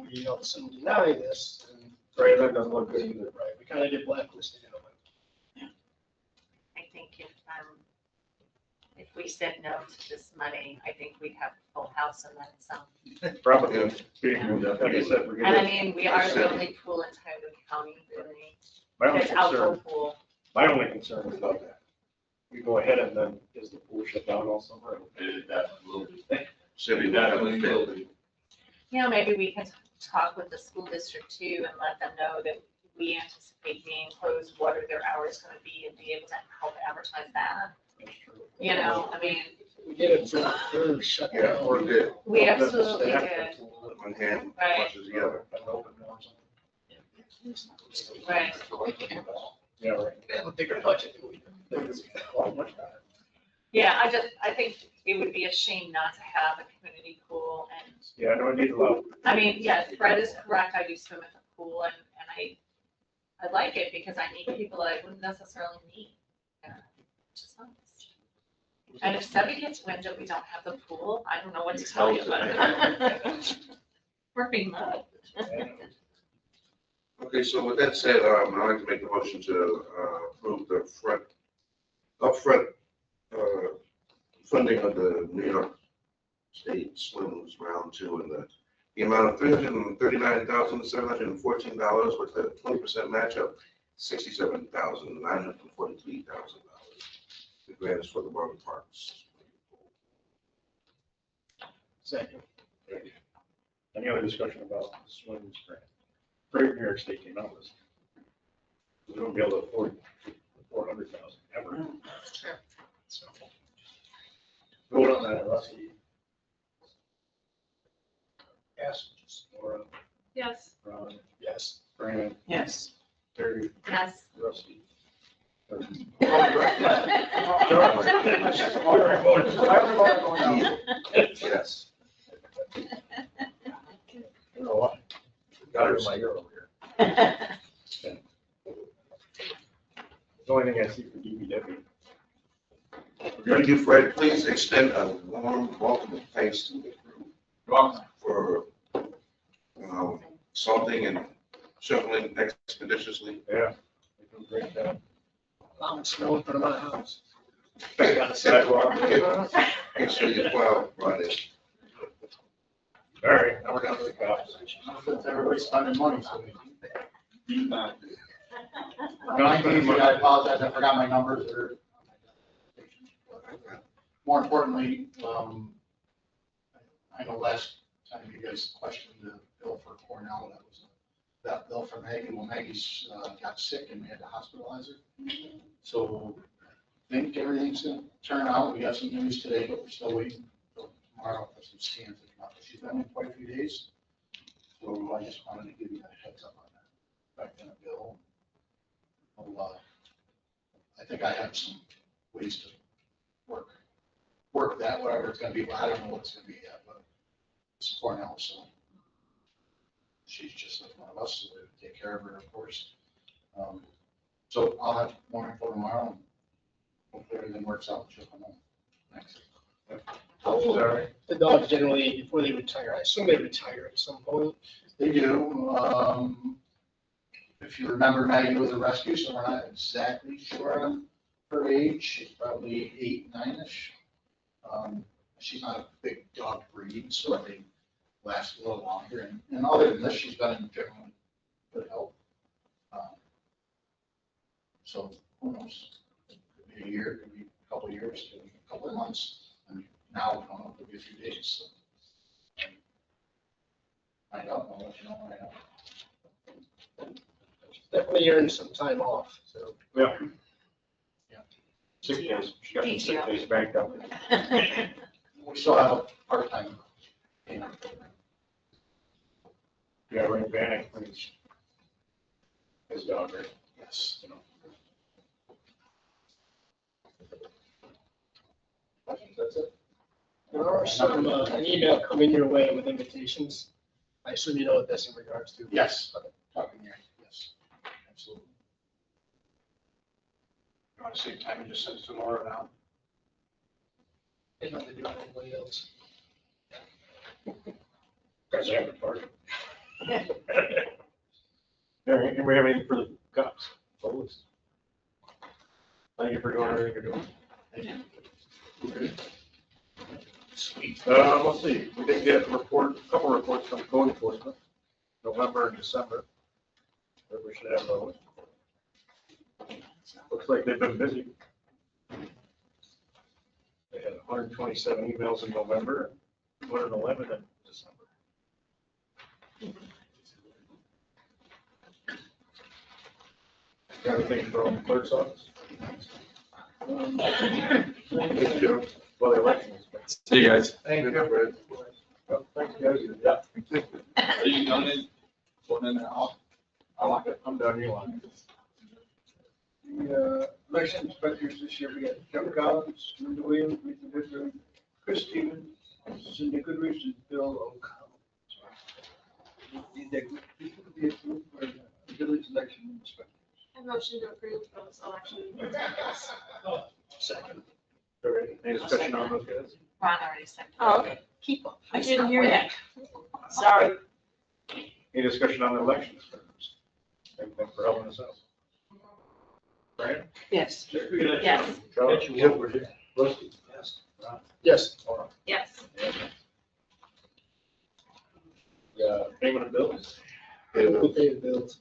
you don't some deny this, and Right, that doesn't look good either. right, we kind of get blacklisted in a way. I think if we said no to this money, I think we'd have a full house and then some. Probably, being, like I said, we're And I gonna, mean, we are the only pool in Tioga County, really. my only There's outdoor concern, pool. my only concern is about that. We go ahead and then is the pool shut down all summer? It definitely will be. City It definitely will be. You know, maybe we can talk with the school district too and let them know that we anticipate being closed, what are their hours gonna be, and be able to help advertise that. That's true. You know, I mean, We get it for shut Yeah, down. or did, we Well, absolutely that's- did, one hand, Right. watches the other. right. Yeah, right. They have a bigger budget than we do. Well, much better. Yeah, I think it would be a shame not to have a community pool, and, Yeah, no, it needs a lot. I mean, yes, Fred is correct, I do swim at the pool, and I like it because I meet people that I wouldn't necessarily meet. Yeah, which is nice. And if somebody gets wind that we don't have the pool, I don't know what to tell you about it. We're being mud. Okay, so with that said, I'd like to make a motion to approve the upfront funding of the New York State Swims Round 2 in the amount of $339,714 with a 20% match of $67,943,000. The grant is for the Borough Parks. Second. Any other discussion about the swims grant? Great New York State came out with this. We won't be able to afford 400,000 ever. So, vote on that, Rusty. Yes. Laura, Yes. Ron, Yes. Fran, Yes. Terry, Yes. Rusty. Yes. You know what? Got her in my ear over here. The only thing I see for DPW. Thank you, Fred. Please extend a warm welcome and thanks to the crew for salting and shoveling expeditiously. Yeah. They do a great job. I'm snowing for my house. Back on the sidewalk. Make sure you plow, Ronnie. All right, now we're down to the cops. Everybody's spending money, so we. I apologize, I forgot my numbers. More importantly, I know last time you guys questioned the bill for Cornell, that bill for Maggie. Well, Maggie's got sick and we had to hospitalize her. So I think everything's gonna turn out. We got some news today, but we're still waiting until tomorrow for some scans to come out. She's been in quite a few days. So I just wanted to give you a heads up on that. Back in a bill. I think I have some ways to work that, whatever it's gonna be, but I don't know what it's gonna be yet, but it's Cornell, so. She's just like one of us, so we take care of her, of course. So I'll have more info tomorrow, and hopefully everything works out, she'll come home. Thanks. Sorry. The dogs generally, before they retire, I assume they retire at some point. They do, if you remember, Maggie was a rescue, so we're not exactly sure on her age, she's probably 8, 9-ish. She's not a big dog breed, so they last a little longer, and other than this, she's been in generally good health. So, who knows, could be a year, could be a couple of years, could be a couple of months, and now we're going up to be a few days, so. Find out, I'll let you know when I know. Definitely earned some time off, so. Yeah. Yeah. 6 days. She got some 6 days banked up. We still have a part-time. Yeah, Ray Bannock, his dog, right? Yes. You know. That's it. There are some, an email coming your way with invitations. I assume you know what that's in regards to. Yes, talking here, yes, absolutely. You want to save time and just send it to Laura now? They don't have to do it anybody else. Guys, I have a party. All right, and we have anything for the cops? Always. Thank you for doing everything you're doing. Okay. Sweet. Let's see, we did get a couple reports from code enforcement, November and December. But we should have those. Looks like they've been busy. They had 127 emails in November, 111 in December. Got anything from the clerk's office? Thank you. Well, the election is. See you guys. Thank you. Fred. Well, thanks, guys. Yeah. Are you done in? Going in there? I'm down here line. The election inspectors this year, we got Joe Collins, Linda Williams, Lisa Visser, Chris Stevens, Cindy Goodrich, and Bill O'Connell. Need that people to be approved for the village election inspector. I motion to approve those election. Second. All right, any discussion on those guys? Ron already said. Oh, okay. Keep them. I didn't hear that. Sorry. Any discussion on the elections? Anything for helping us out? Brian? Yes. Yes. Charlie? Yep. Rusty? Yes. Ron? Yes. Laura? Yes. Yeah, payment of bills? We'll pay the bills.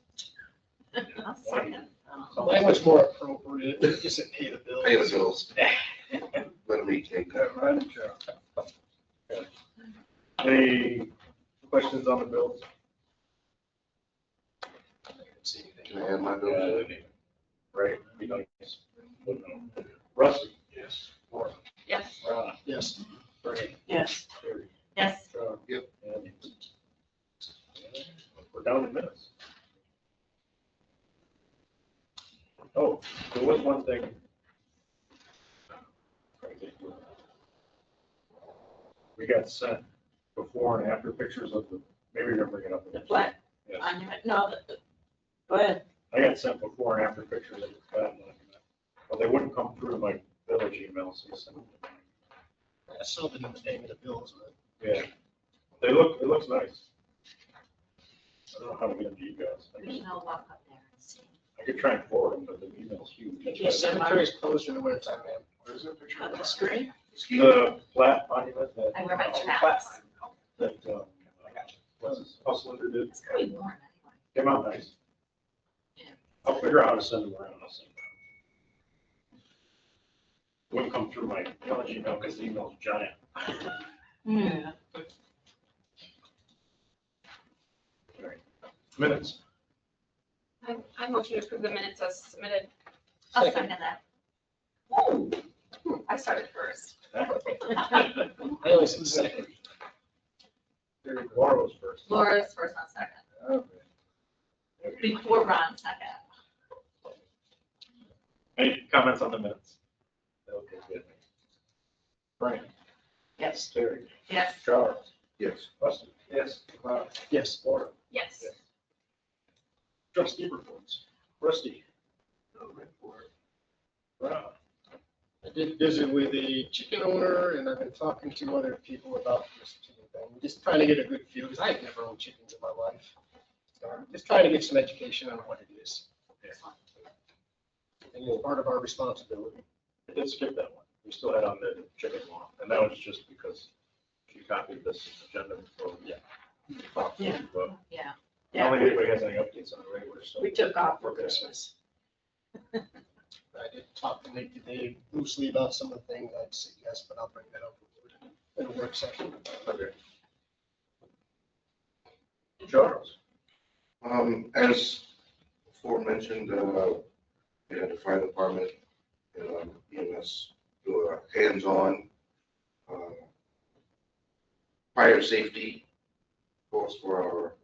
I'll second. Mine was more appropriate, just said pay the bills. Pay the bills. Let me take that. Ron and Charlie. Any questions on the bills? Can I have my bill? Right, be nice. Rusty? Yes. Laura? Yes. Ron? Yes. Brian? Yes. Terry? Yes. Charlie? Yep. And we're down to minutes. one thing. We got sent before and after pictures of the, maybe you're gonna bring it up. The flat Yes. monument, no, go ahead. I got sent before and after pictures of the flat monument. But they wouldn't come through my village email, so you sent them to mine. I saw the name of the bills, but Yeah. It looks nice. I don't know how to get them to you guys. There's no walk up there and see. I could try and forward them, but the email's huge. the cemetery's closed in the wintertime, man. Where's that picture? On the screen? The flat monument that. I wear my chaps. That, what's this, Hustler did. It's gonna be warm anyway. Came out nice. Yeah. I'll figure out how to send them around. I'll send them around. Wouldn't come through my village email because the email's giant. Yeah. Minutes. I motion to approve the minutes as submitted. I'll Second. second that. I started first. I always said second. Laura was first. Laura's first on second. Okay. Before Ron second. Any comments on the minutes? Okay, good. Brian, Yes. Terry, Yes. Charles, Yes. Rusty. Yes. Cloud, Yes. Laura. Yes. Trustee reports. Rusty. Ron. I did visit with a chicken owner and I've been talking to other people about this chicken thing, just trying to get a good feel, because I've never owned chickens in my life. Just trying to get some education on what it is. And it's part of our responsibility. I did skip that one. We still had on the chicken law, and that was just because she copied this agenda for, Yeah. Yeah. But Yeah. I don't think anybody has any updates on the regular stuff. We took off for Christmas. I did talk to Nick today loosely about some of the things I'd suggest, but I'll bring that up in a work session. Okay. Charles. As aforementioned, we had the fire department and EMS do a hands-on fire safety course for our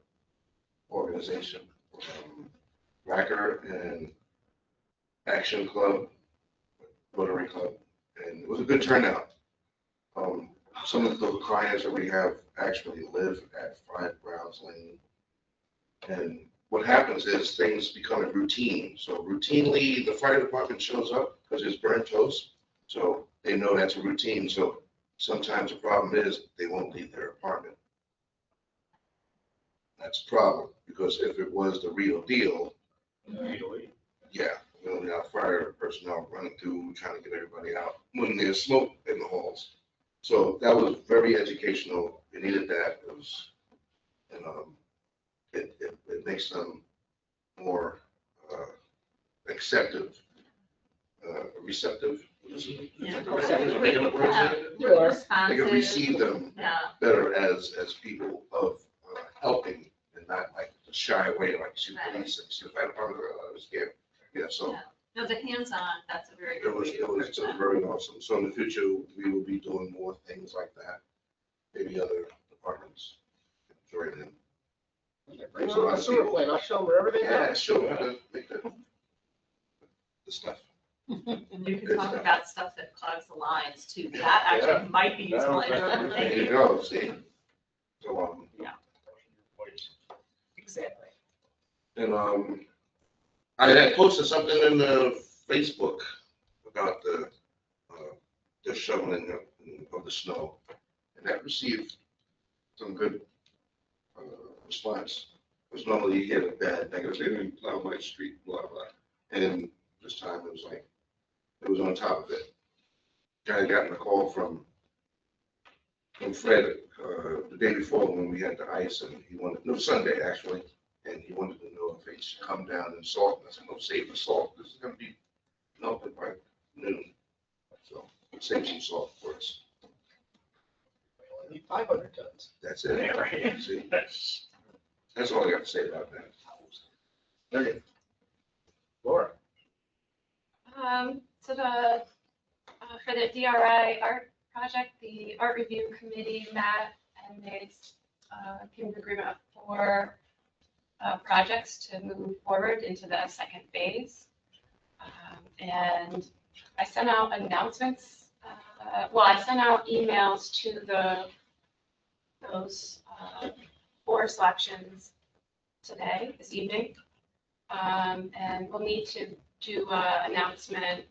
organization, Racker and Action Club, Rotary Club, and it was a good turnout. Some of the clients that we have actually live at 5 Browns Lane. And what happens is things become a routine. So routinely, the fire department shows up because it's burnt toast. So they know that's a routine. So sometimes the problem is they won't leave their apartment. That's a problem, because if it was the real deal, yeah, we only have fire personnel running through, trying to get everybody out when there's smoke in the halls. So that was very educational. We needed that. It was, and it makes them more receptive. Yeah. They can receive them Yeah. better as people of helping, and not like to shy away, like see police and see the fire department, I was scared. Yeah, so Yeah. No, the hands-on, that's a very it good. was very awesome. So in the future, we will be doing more things like that. Maybe other departments join in. Bring on a sewer plant, I'll show them where everything Yeah, goes. sure, make the stuff. And you can talk about stuff that clogs the lines too. That actually might be useful. There you go, see? So, Exactly. and, I had posted something in the Facebook about the shoveling of the snow, and that received some good response. Because normally you get a bad negative, they didn't plow my street, blah, blah. And this time it was like, it was on top of it. Guy got a call from Fred the day before when we had the ice, and he wanted, no, Sunday actually, and he wanted to know if they should come down and salt. And I said, no, save the salt. This is going to be melted by noon. So save some salt for us. Only need 500 tons. That's it. Right. See? That's all I got to say about that. Okay. Laura. So for the DRI art project, the art review committee met and they came to agreement of 4 projects to move forward into the second phase. And I sent out announcements, well, I sent out emails to those 4 selections today, this evening. And we'll need to do an announcement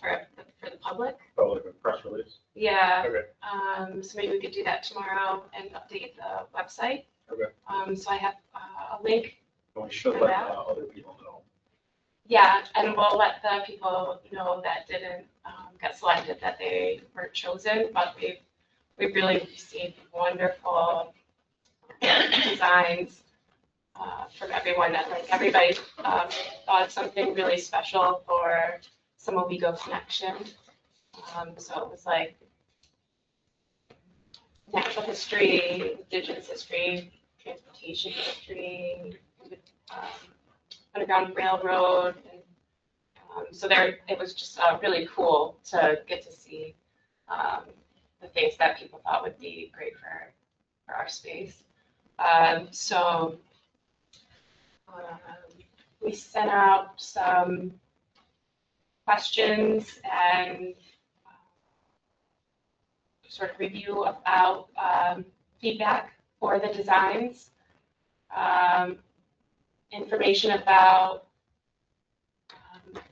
for the public. Oh, like a press release? Yeah. Okay. So maybe we could do that tomorrow and update the website. Okay. So I have a link. And we should let other people know. Yeah, and we'll let the people know that didn't get selected that they were chosen, but we've really received wonderful designs from everyone. That like everybody thought something really special for some Owego connection. So it was like natural history, indigenous history, transportation history, Underground Railroad. And, so there, it was just really cool to get to see the things that people thought would be great for our space. So we sent out some questions and sort of review about feedback for the designs, information about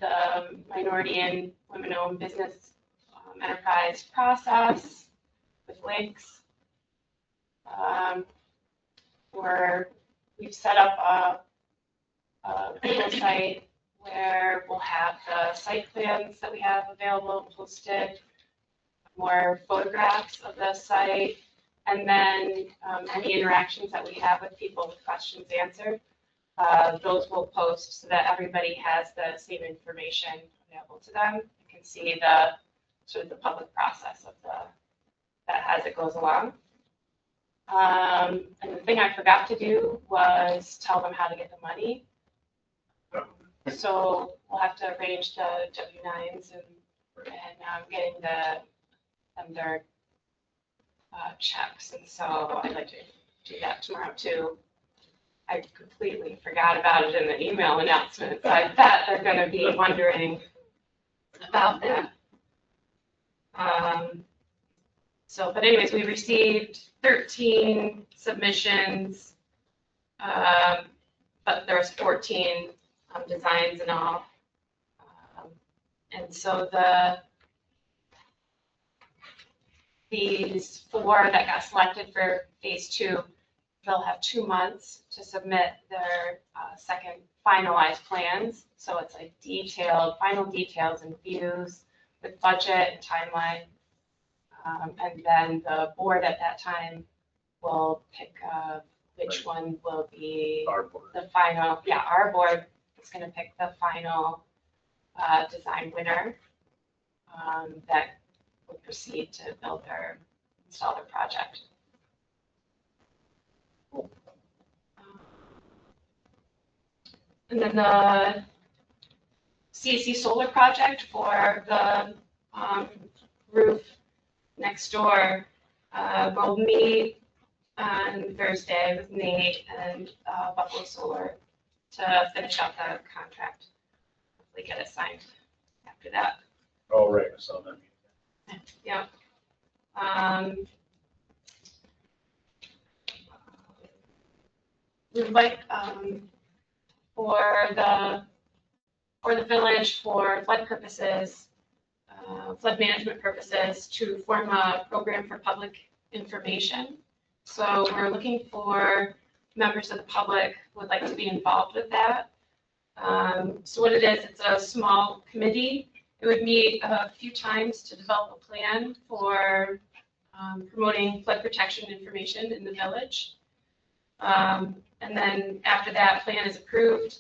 the minority and women-owned business enterprise process with links. We've set up a Google site where we'll have the site plans that we have available posted, more photographs of the site, and then any interactions that we have with people with questions answered. Those will post so that everybody has the same information available to them. You can see the sort of the public process of that as it goes along. And the thing I forgot to do was tell them how to get the money. So we'll have to arrange the W-9s and getting them their checks. And so I'd like to do that tomorrow too. I completely forgot about it in the email announcement, so I bet they're going to be wondering about that. But anyways, we received 13 submissions, but there's 14 designs in all. And so these 4 that got selected for phase 2, they'll have 2 months to submit their second finalized plans. So it's like final details and views with budget and timeline. And then the board at that time will pick which one will be the final. Yeah, our board is going to pick the final design winner that will proceed to install their project. And then the CAC solar project for the roof next door will meet on Thursday with Nate and Buffalo Solar to finish out the contract. Hopefully get it signed after that. Oh, right, I saw that. Yeah. We'd like for the village, for flood purposes, flood management purposes, to form a program for public information. So we're looking for members of the public who would like to be involved with that. So what it is, it's a small committee. It would meet a few times to develop a plan for promoting flood protection information in the village. And then after that plan is approved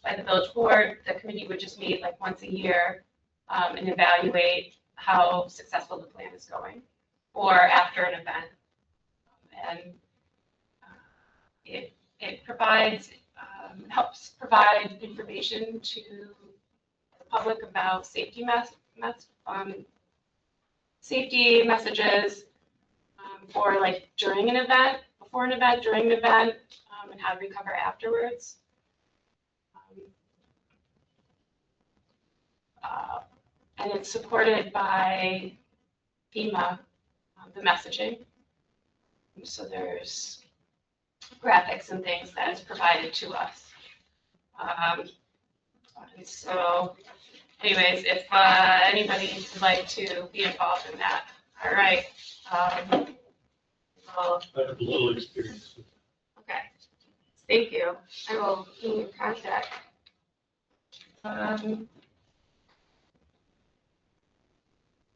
by the village board, the committee would just meet like once a year and evaluate how successful the plan is going, or after an event. And it provides, helps provide information to the public about safety safety messages for like during an event, before an event, during an event, and how to recover afterwards. and it's supported by FEMA, the messaging. So there's graphics and things that is provided to us. And so anyways, if anybody would like to be involved in that, all right. Well, I have a little experience with okay, thank you. I will be in contact.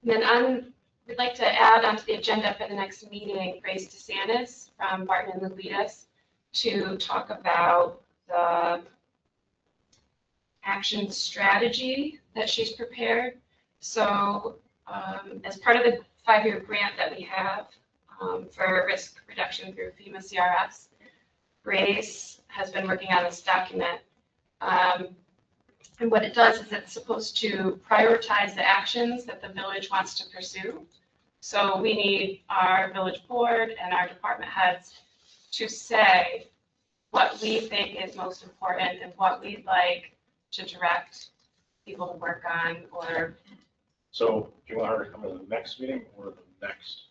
Then we'd like to add onto the agenda for the next meeting, Grace DeSantis from Barton and Lupitas to talk about the action strategy that she's prepared. So as part of the 5-year grant that we have for risk reduction through FEMA CRS, Grace has been working on this document. And what it does is it's supposed to prioritize the actions that the village wants to pursue. So we need our village board and our department heads to say what we think is most important and what we'd like to direct people to work on, or. So do you want her to come to the next meeting or the next,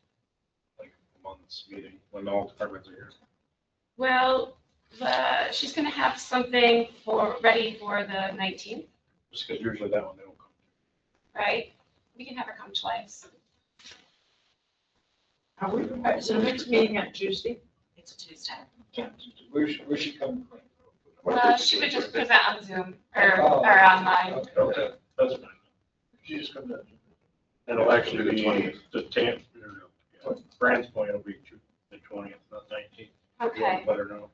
like, month's meeting when all departments are here? Well, she's gonna have something ready for the 19th, Just because usually that one they don't come. right? We can have her come twice. Is the next meeting on Tuesday? It's a Tuesday. Where's she coming from? She would just present on Zoom or online. Okay, that's fine. She just comes up. And it'll actually The be 20th. the 10th, Brand's point will be the 20th, not 19th. Okay, Let her know.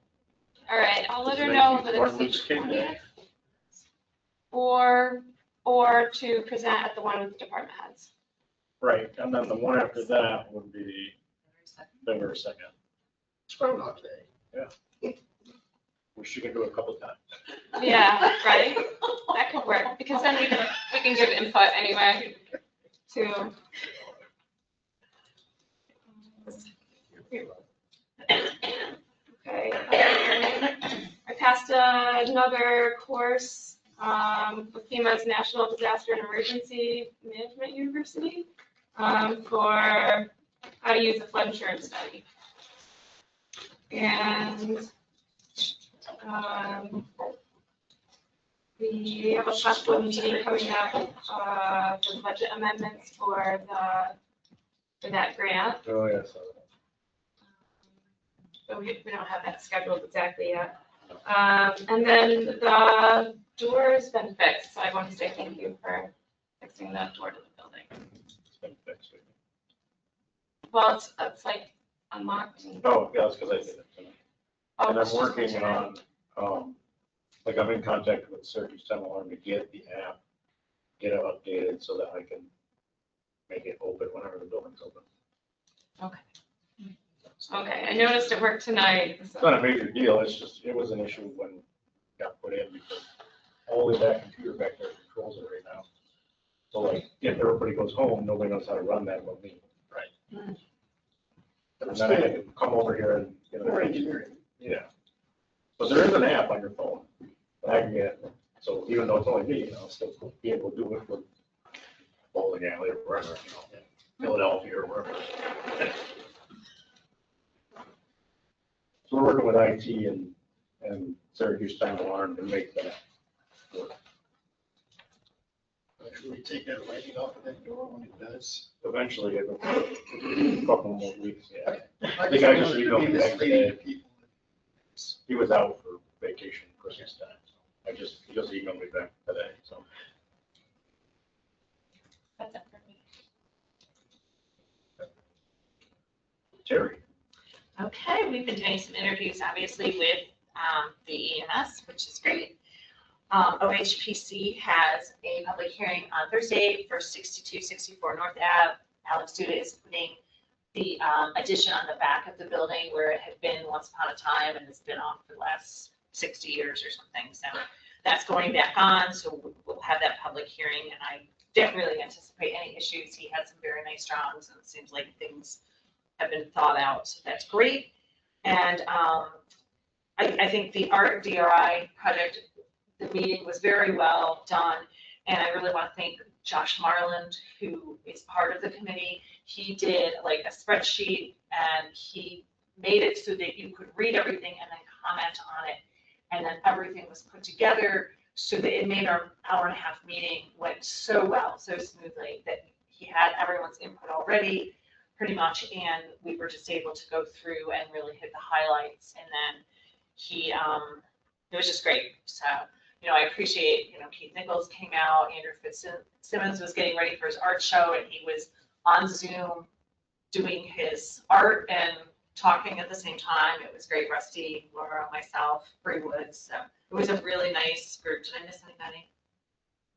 all right, I'll let her know that Martin it's Luther the King Day. 20th. Or to present at the one with the department heads. Right, and then the one after that would be February 2nd. It's Groundhog Day. Well, she can do it a couple times. Yeah, right? That could work, because then we can give input anyway, too. Okay. I passed another course with FEMA's National Disaster and Emergency Management University for how to use a flood insurance study. And we have a possible meeting coming up for budget amendments for that grant. Oh, yes. But we don't have that scheduled exactly yet. And then the door's been fixed, so I want to say thank you for fixing the door to the building. It's been fixed. Well, it's like unlocked. Oh, yeah, that's because I did it tonight. Oh, And it's I'm just working tonight. on, like, I'm in contact with Syracuse Time Alarm to get the app, get it updated so that I can make it open whenever the building's open. Okay, I noticed it worked tonight. It's not a major deal, it's just, it was an issue when it got put in because only that computer back there controls it right now. So like, if everybody goes home, nobody knows how to run that but me. Right. And then I had to come over here and, you For know, engineering. yeah. But there is an app on your phone that I can get, so even though it's only me, I'll still be able to do it with bowling alley or wherever, you know, Philadelphia or wherever. So we're working with IT and Syracuse Time Alarm to make that work. Should we take that lighting off of that door when it does? Eventually, it'll a couple more weeks, yeah. I think I just emailed him back misleading today. to people. He was out for vacation, Christmas time, so he just emailed me back today, so. That's it for me. Terry. Okay, we've been doing some interviews, obviously, with the EMS, which is great. OHPC has a public hearing on Thursday for 6264 North Ave. Alex Duda is putting the addition on the back of the building where it had been once upon a time and it's been off for the last 60 years or something. So that's going back on, so we'll have that public hearing, and I don't really anticipate any issues. He had some very nice drawings, and it seems like things have been thought out, so that's great. And I think the Art DRI project, the meeting was very well done, And I really want to thank Josh Marland, who is part of the committee. He did like a spreadsheet and he made it so that you could read everything and then comment on it. And then everything was put together so that it made our hour-and-a-half meeting went so well, so smoothly, that he had everyone's input already pretty much, and we were just able to go through and really hit the highlights. And then he, it was just great. So, I appreciate, Keith Nichols came out, Andrew Fitzsimmons was getting ready for his art show, and he was on Zoom doing his art and talking at the same time. It was great. Rusty, Laura, myself, Bree Woods. So it was a really nice group. Did I miss anybody?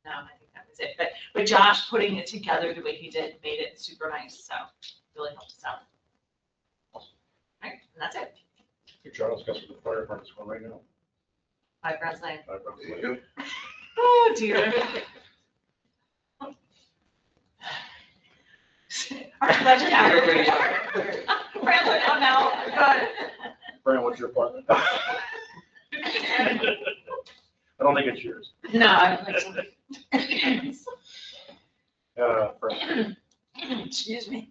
No, I think that was it. But Josh putting it together the way he did made it super nice. So really helped us out. All right, and that's it. Hey, Charles, guess what the fire department's going right now? 5 Bronze Lane. 5 Bronze There Lane. you go. Oh dear. Our budget now. Friends are down now. Good. Brian, what's your part? I don't think it's yours. No, I don't think so. Frank. Excuse me.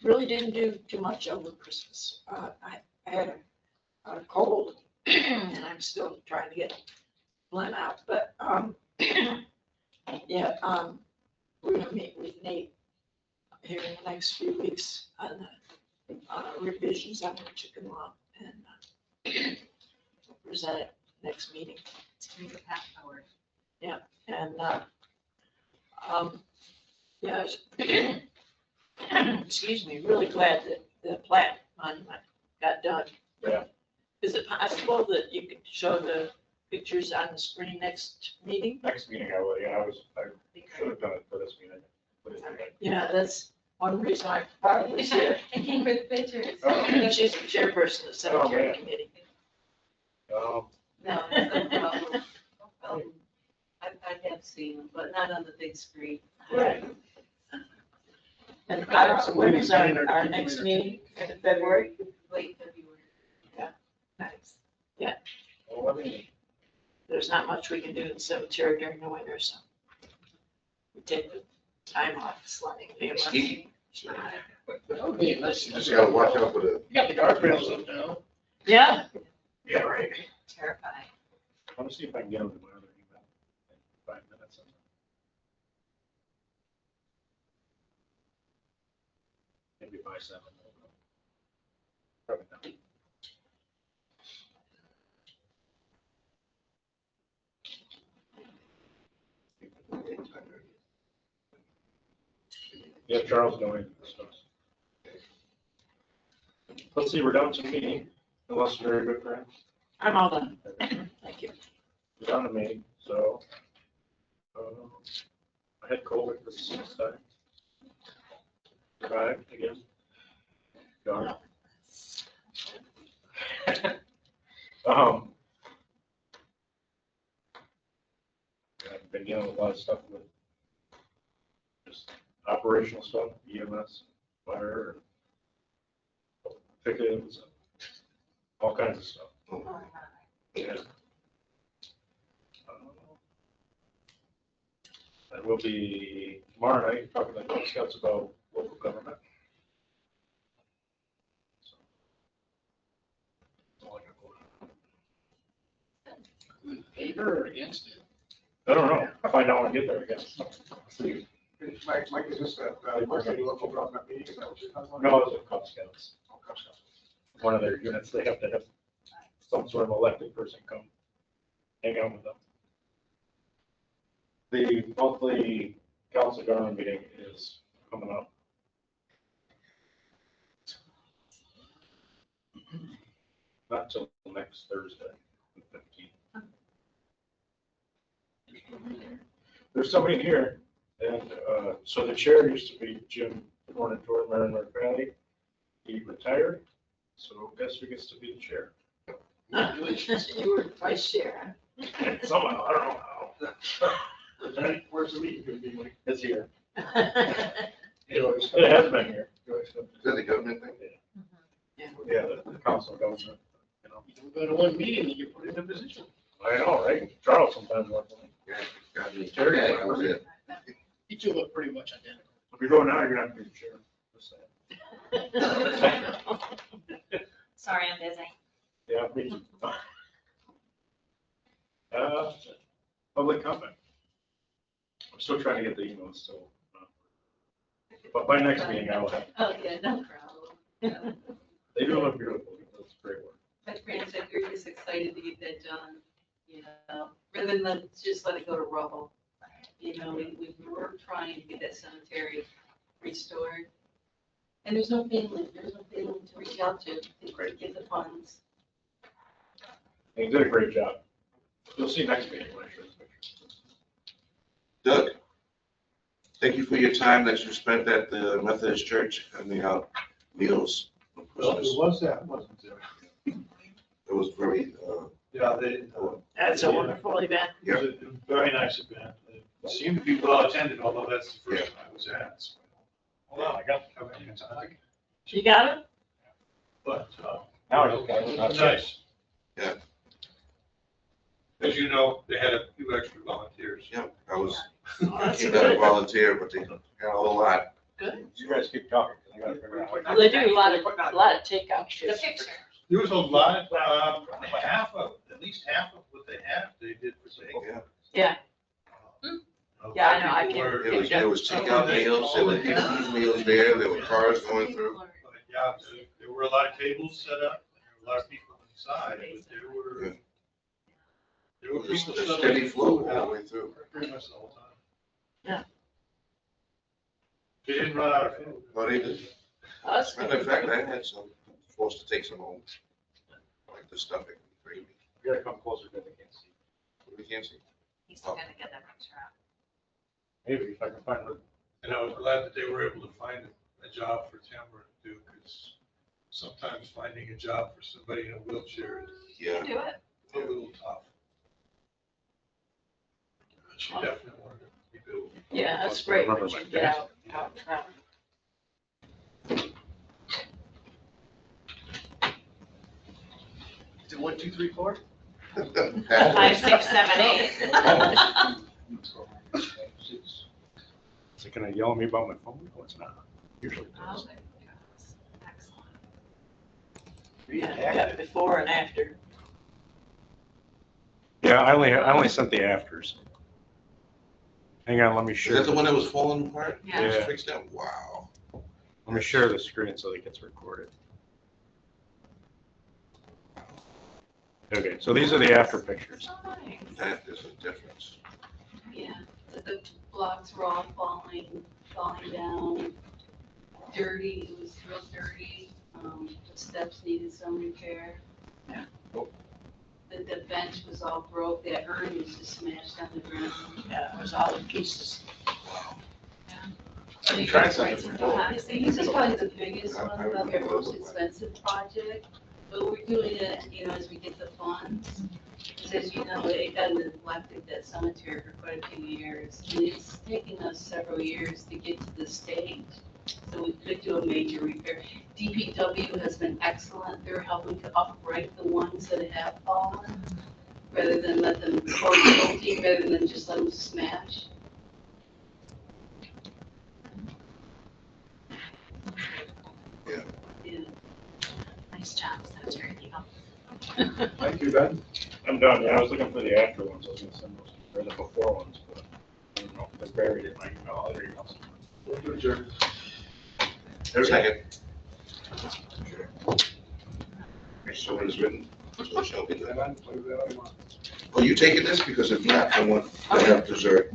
Really didn't do too much over Christmas. I had a cold and I'm still trying to get blend out, but, yeah, we're gonna meet with Nate here in the next few weeks on the revisions on the chicken law and present it next meeting. It's gonna be a half hour. And, yeah, excuse me, really glad that the plat monument got done. Yeah. Is it possible that you could show the pictures on the screen next meeting? Next meeting, I will, I should have done it for this meeting. But it's okay. Yeah, that's one reason I probably was here. I came with pictures. And she's the chairperson of the cemetery man. committee. No, that's no problem. I have seen them, but not on the big screen. Right. And I don't know, when is our next meeting in February? Late February. Nice. Well, I mean, There's not much we can do in the cemetery during the winter, so we take the time off sledding. Ski. Okay, unless You just gotta watch out for the, You got the guardrails up now. Yeah, yeah, right. Terrifying. I want to see if I can get them to my other email in 5 minutes. Maybe by 7. Probably not. Yeah, Charles knowing this stuff. Let's see, we're down to meeting, unless you're very good friends. I'm all done. Thank you. We're down to meeting, so. I had COVID for the 6th time. Survived again. Gone. I've been dealing with a lot of stuff with just operational stuff, EMS, fire, tickets, all kinds of stuff. Yeah. I will be tomorrow night talking to Cub Scouts about local government. So, that's all I got going on. Favor or against it? I don't know. I'll find out when I get there, I guess. See. Mike, is this that, local government meeting? Is that what you're talking about? No, it's a Cub Scouts. Oh, Cub Scouts. One of their units, they have to have some sort of elected person come hang out with them. The monthly council government meeting is coming up. Not till next Thursday, the 15th. There's somebody here, and so the chair used to be Jim Hornator, Marin North Valley. He retired, so guess who gets to be the chair? You were vice chair. Somehow, I don't know how. Where's the meeting gonna be, Mike? It's here. You know, it's- It has been here. is that the government thing? Yeah, the council of government, you know. You don't go to one meeting, you get put in a position. I know, right? Charles sometimes wants one. Yeah, got me. Terry, Yeah, that was it. You two look pretty much identical. If you go now, you're gonna have to be chair. Just saying. Sorry, I'm busy. Yeah, me too. Public comment. I'm still trying to get the emails, so. But by next meeting, I will have. Oh, yeah, no problem. They do look beautiful. That's great work. Like Fran said, we're just excited to get that done, you know, rather than just let it go to rubble. You know, we were trying to get that cemetery restored. And there's no family to reach out to get the funds. And you did a great job. You'll see next meeting when I show this picture. Doug, thank you for your time that you spent at the Methodist Church handing out meals on Well, Christmas. there was that, wasn't there? It was very, Yeah, That's a wonderful event. it was a very nice event. It seemed to be well attended, although that's the first time I was at. So, hold on, I got the cover in time. You got it? But, Now I just got it. it was nice. Yeah. As you know, they had a few extra volunteers. yeah, I was, Oh, that's you got a good. volunteer, but they got a whole lot. Good. You guys keep talking, 'cause I gotta figure out what. Well, they do a lot of takeout The shifts. picture. There was a lot, half of, at least half of what they had, they did for takeout. Yeah. Yeah, I know, I People were- It was takeout meals, there were people's meals there were cars going through. Yeah, there were a lot of tables set up, there were a lot of people inside, but there were It was people. a selling steady flow food all the out way through. pretty much the whole time. Yeah. They didn't run out of food. But they did. Oh, that's Matter of good. fact, I had some, forced to take some home. Like the stuffing, gravy. You gotta come closer, because they can't see. We can't see. He's still gonna get that picture out. Maybe if I can find it. And I was glad that they were able to find a job for Tamara to do, because sometimes finding a job for somebody in a wheelchair is Yeah. Do it. a little tough. She definitely wanted to rebuild. Yeah, that's great when you get out and travel. Is it 1, 2, 3, 4? 5, 6, 7, 8. Is it gonna yell at me about my phone? No, it's not. Usually it Oh, does. there it goes. Excellent. Yeah, got before and after. Yeah, I only sent the afters. Hang on, let me Is share. that the one that was falling apart? Yeah. It was Yeah. fixed out? Wow. Let me share the screen so that it gets recorded. Okay, so these are the after pictures. Oh, nice. That is a difference. Yeah, the blocks were all falling down, dirty, it was real dirty, the steps needed some repair. Yeah. The bench was all broke, that urn was just smashed on the ground. Yeah, it was all in pieces. I can try and send it before. Honestly, this is probably the biggest one, about the most expensive project, but we're doing it, you know, as we get the funds. Because as you know, it got neglected, that cemetery, for quite a few years, and it's taken us several years to get to this stage. So we could do a major repair. DPW has been excellent, they're helping to upright the ones that have fallen, rather than let them, or guilty, rather than just let them smash. Yeah. Nice job, Secretary Eagle. Thank you, Ben. I'm done. Yeah, I was looking for the after ones. I was gonna send those, or the before ones, but I don't know. They're buried in my email, other emails. We'll do adjourn. Second. So it is written. So it shall be done. Oh, you taking this? Because if not, I want to have dessert.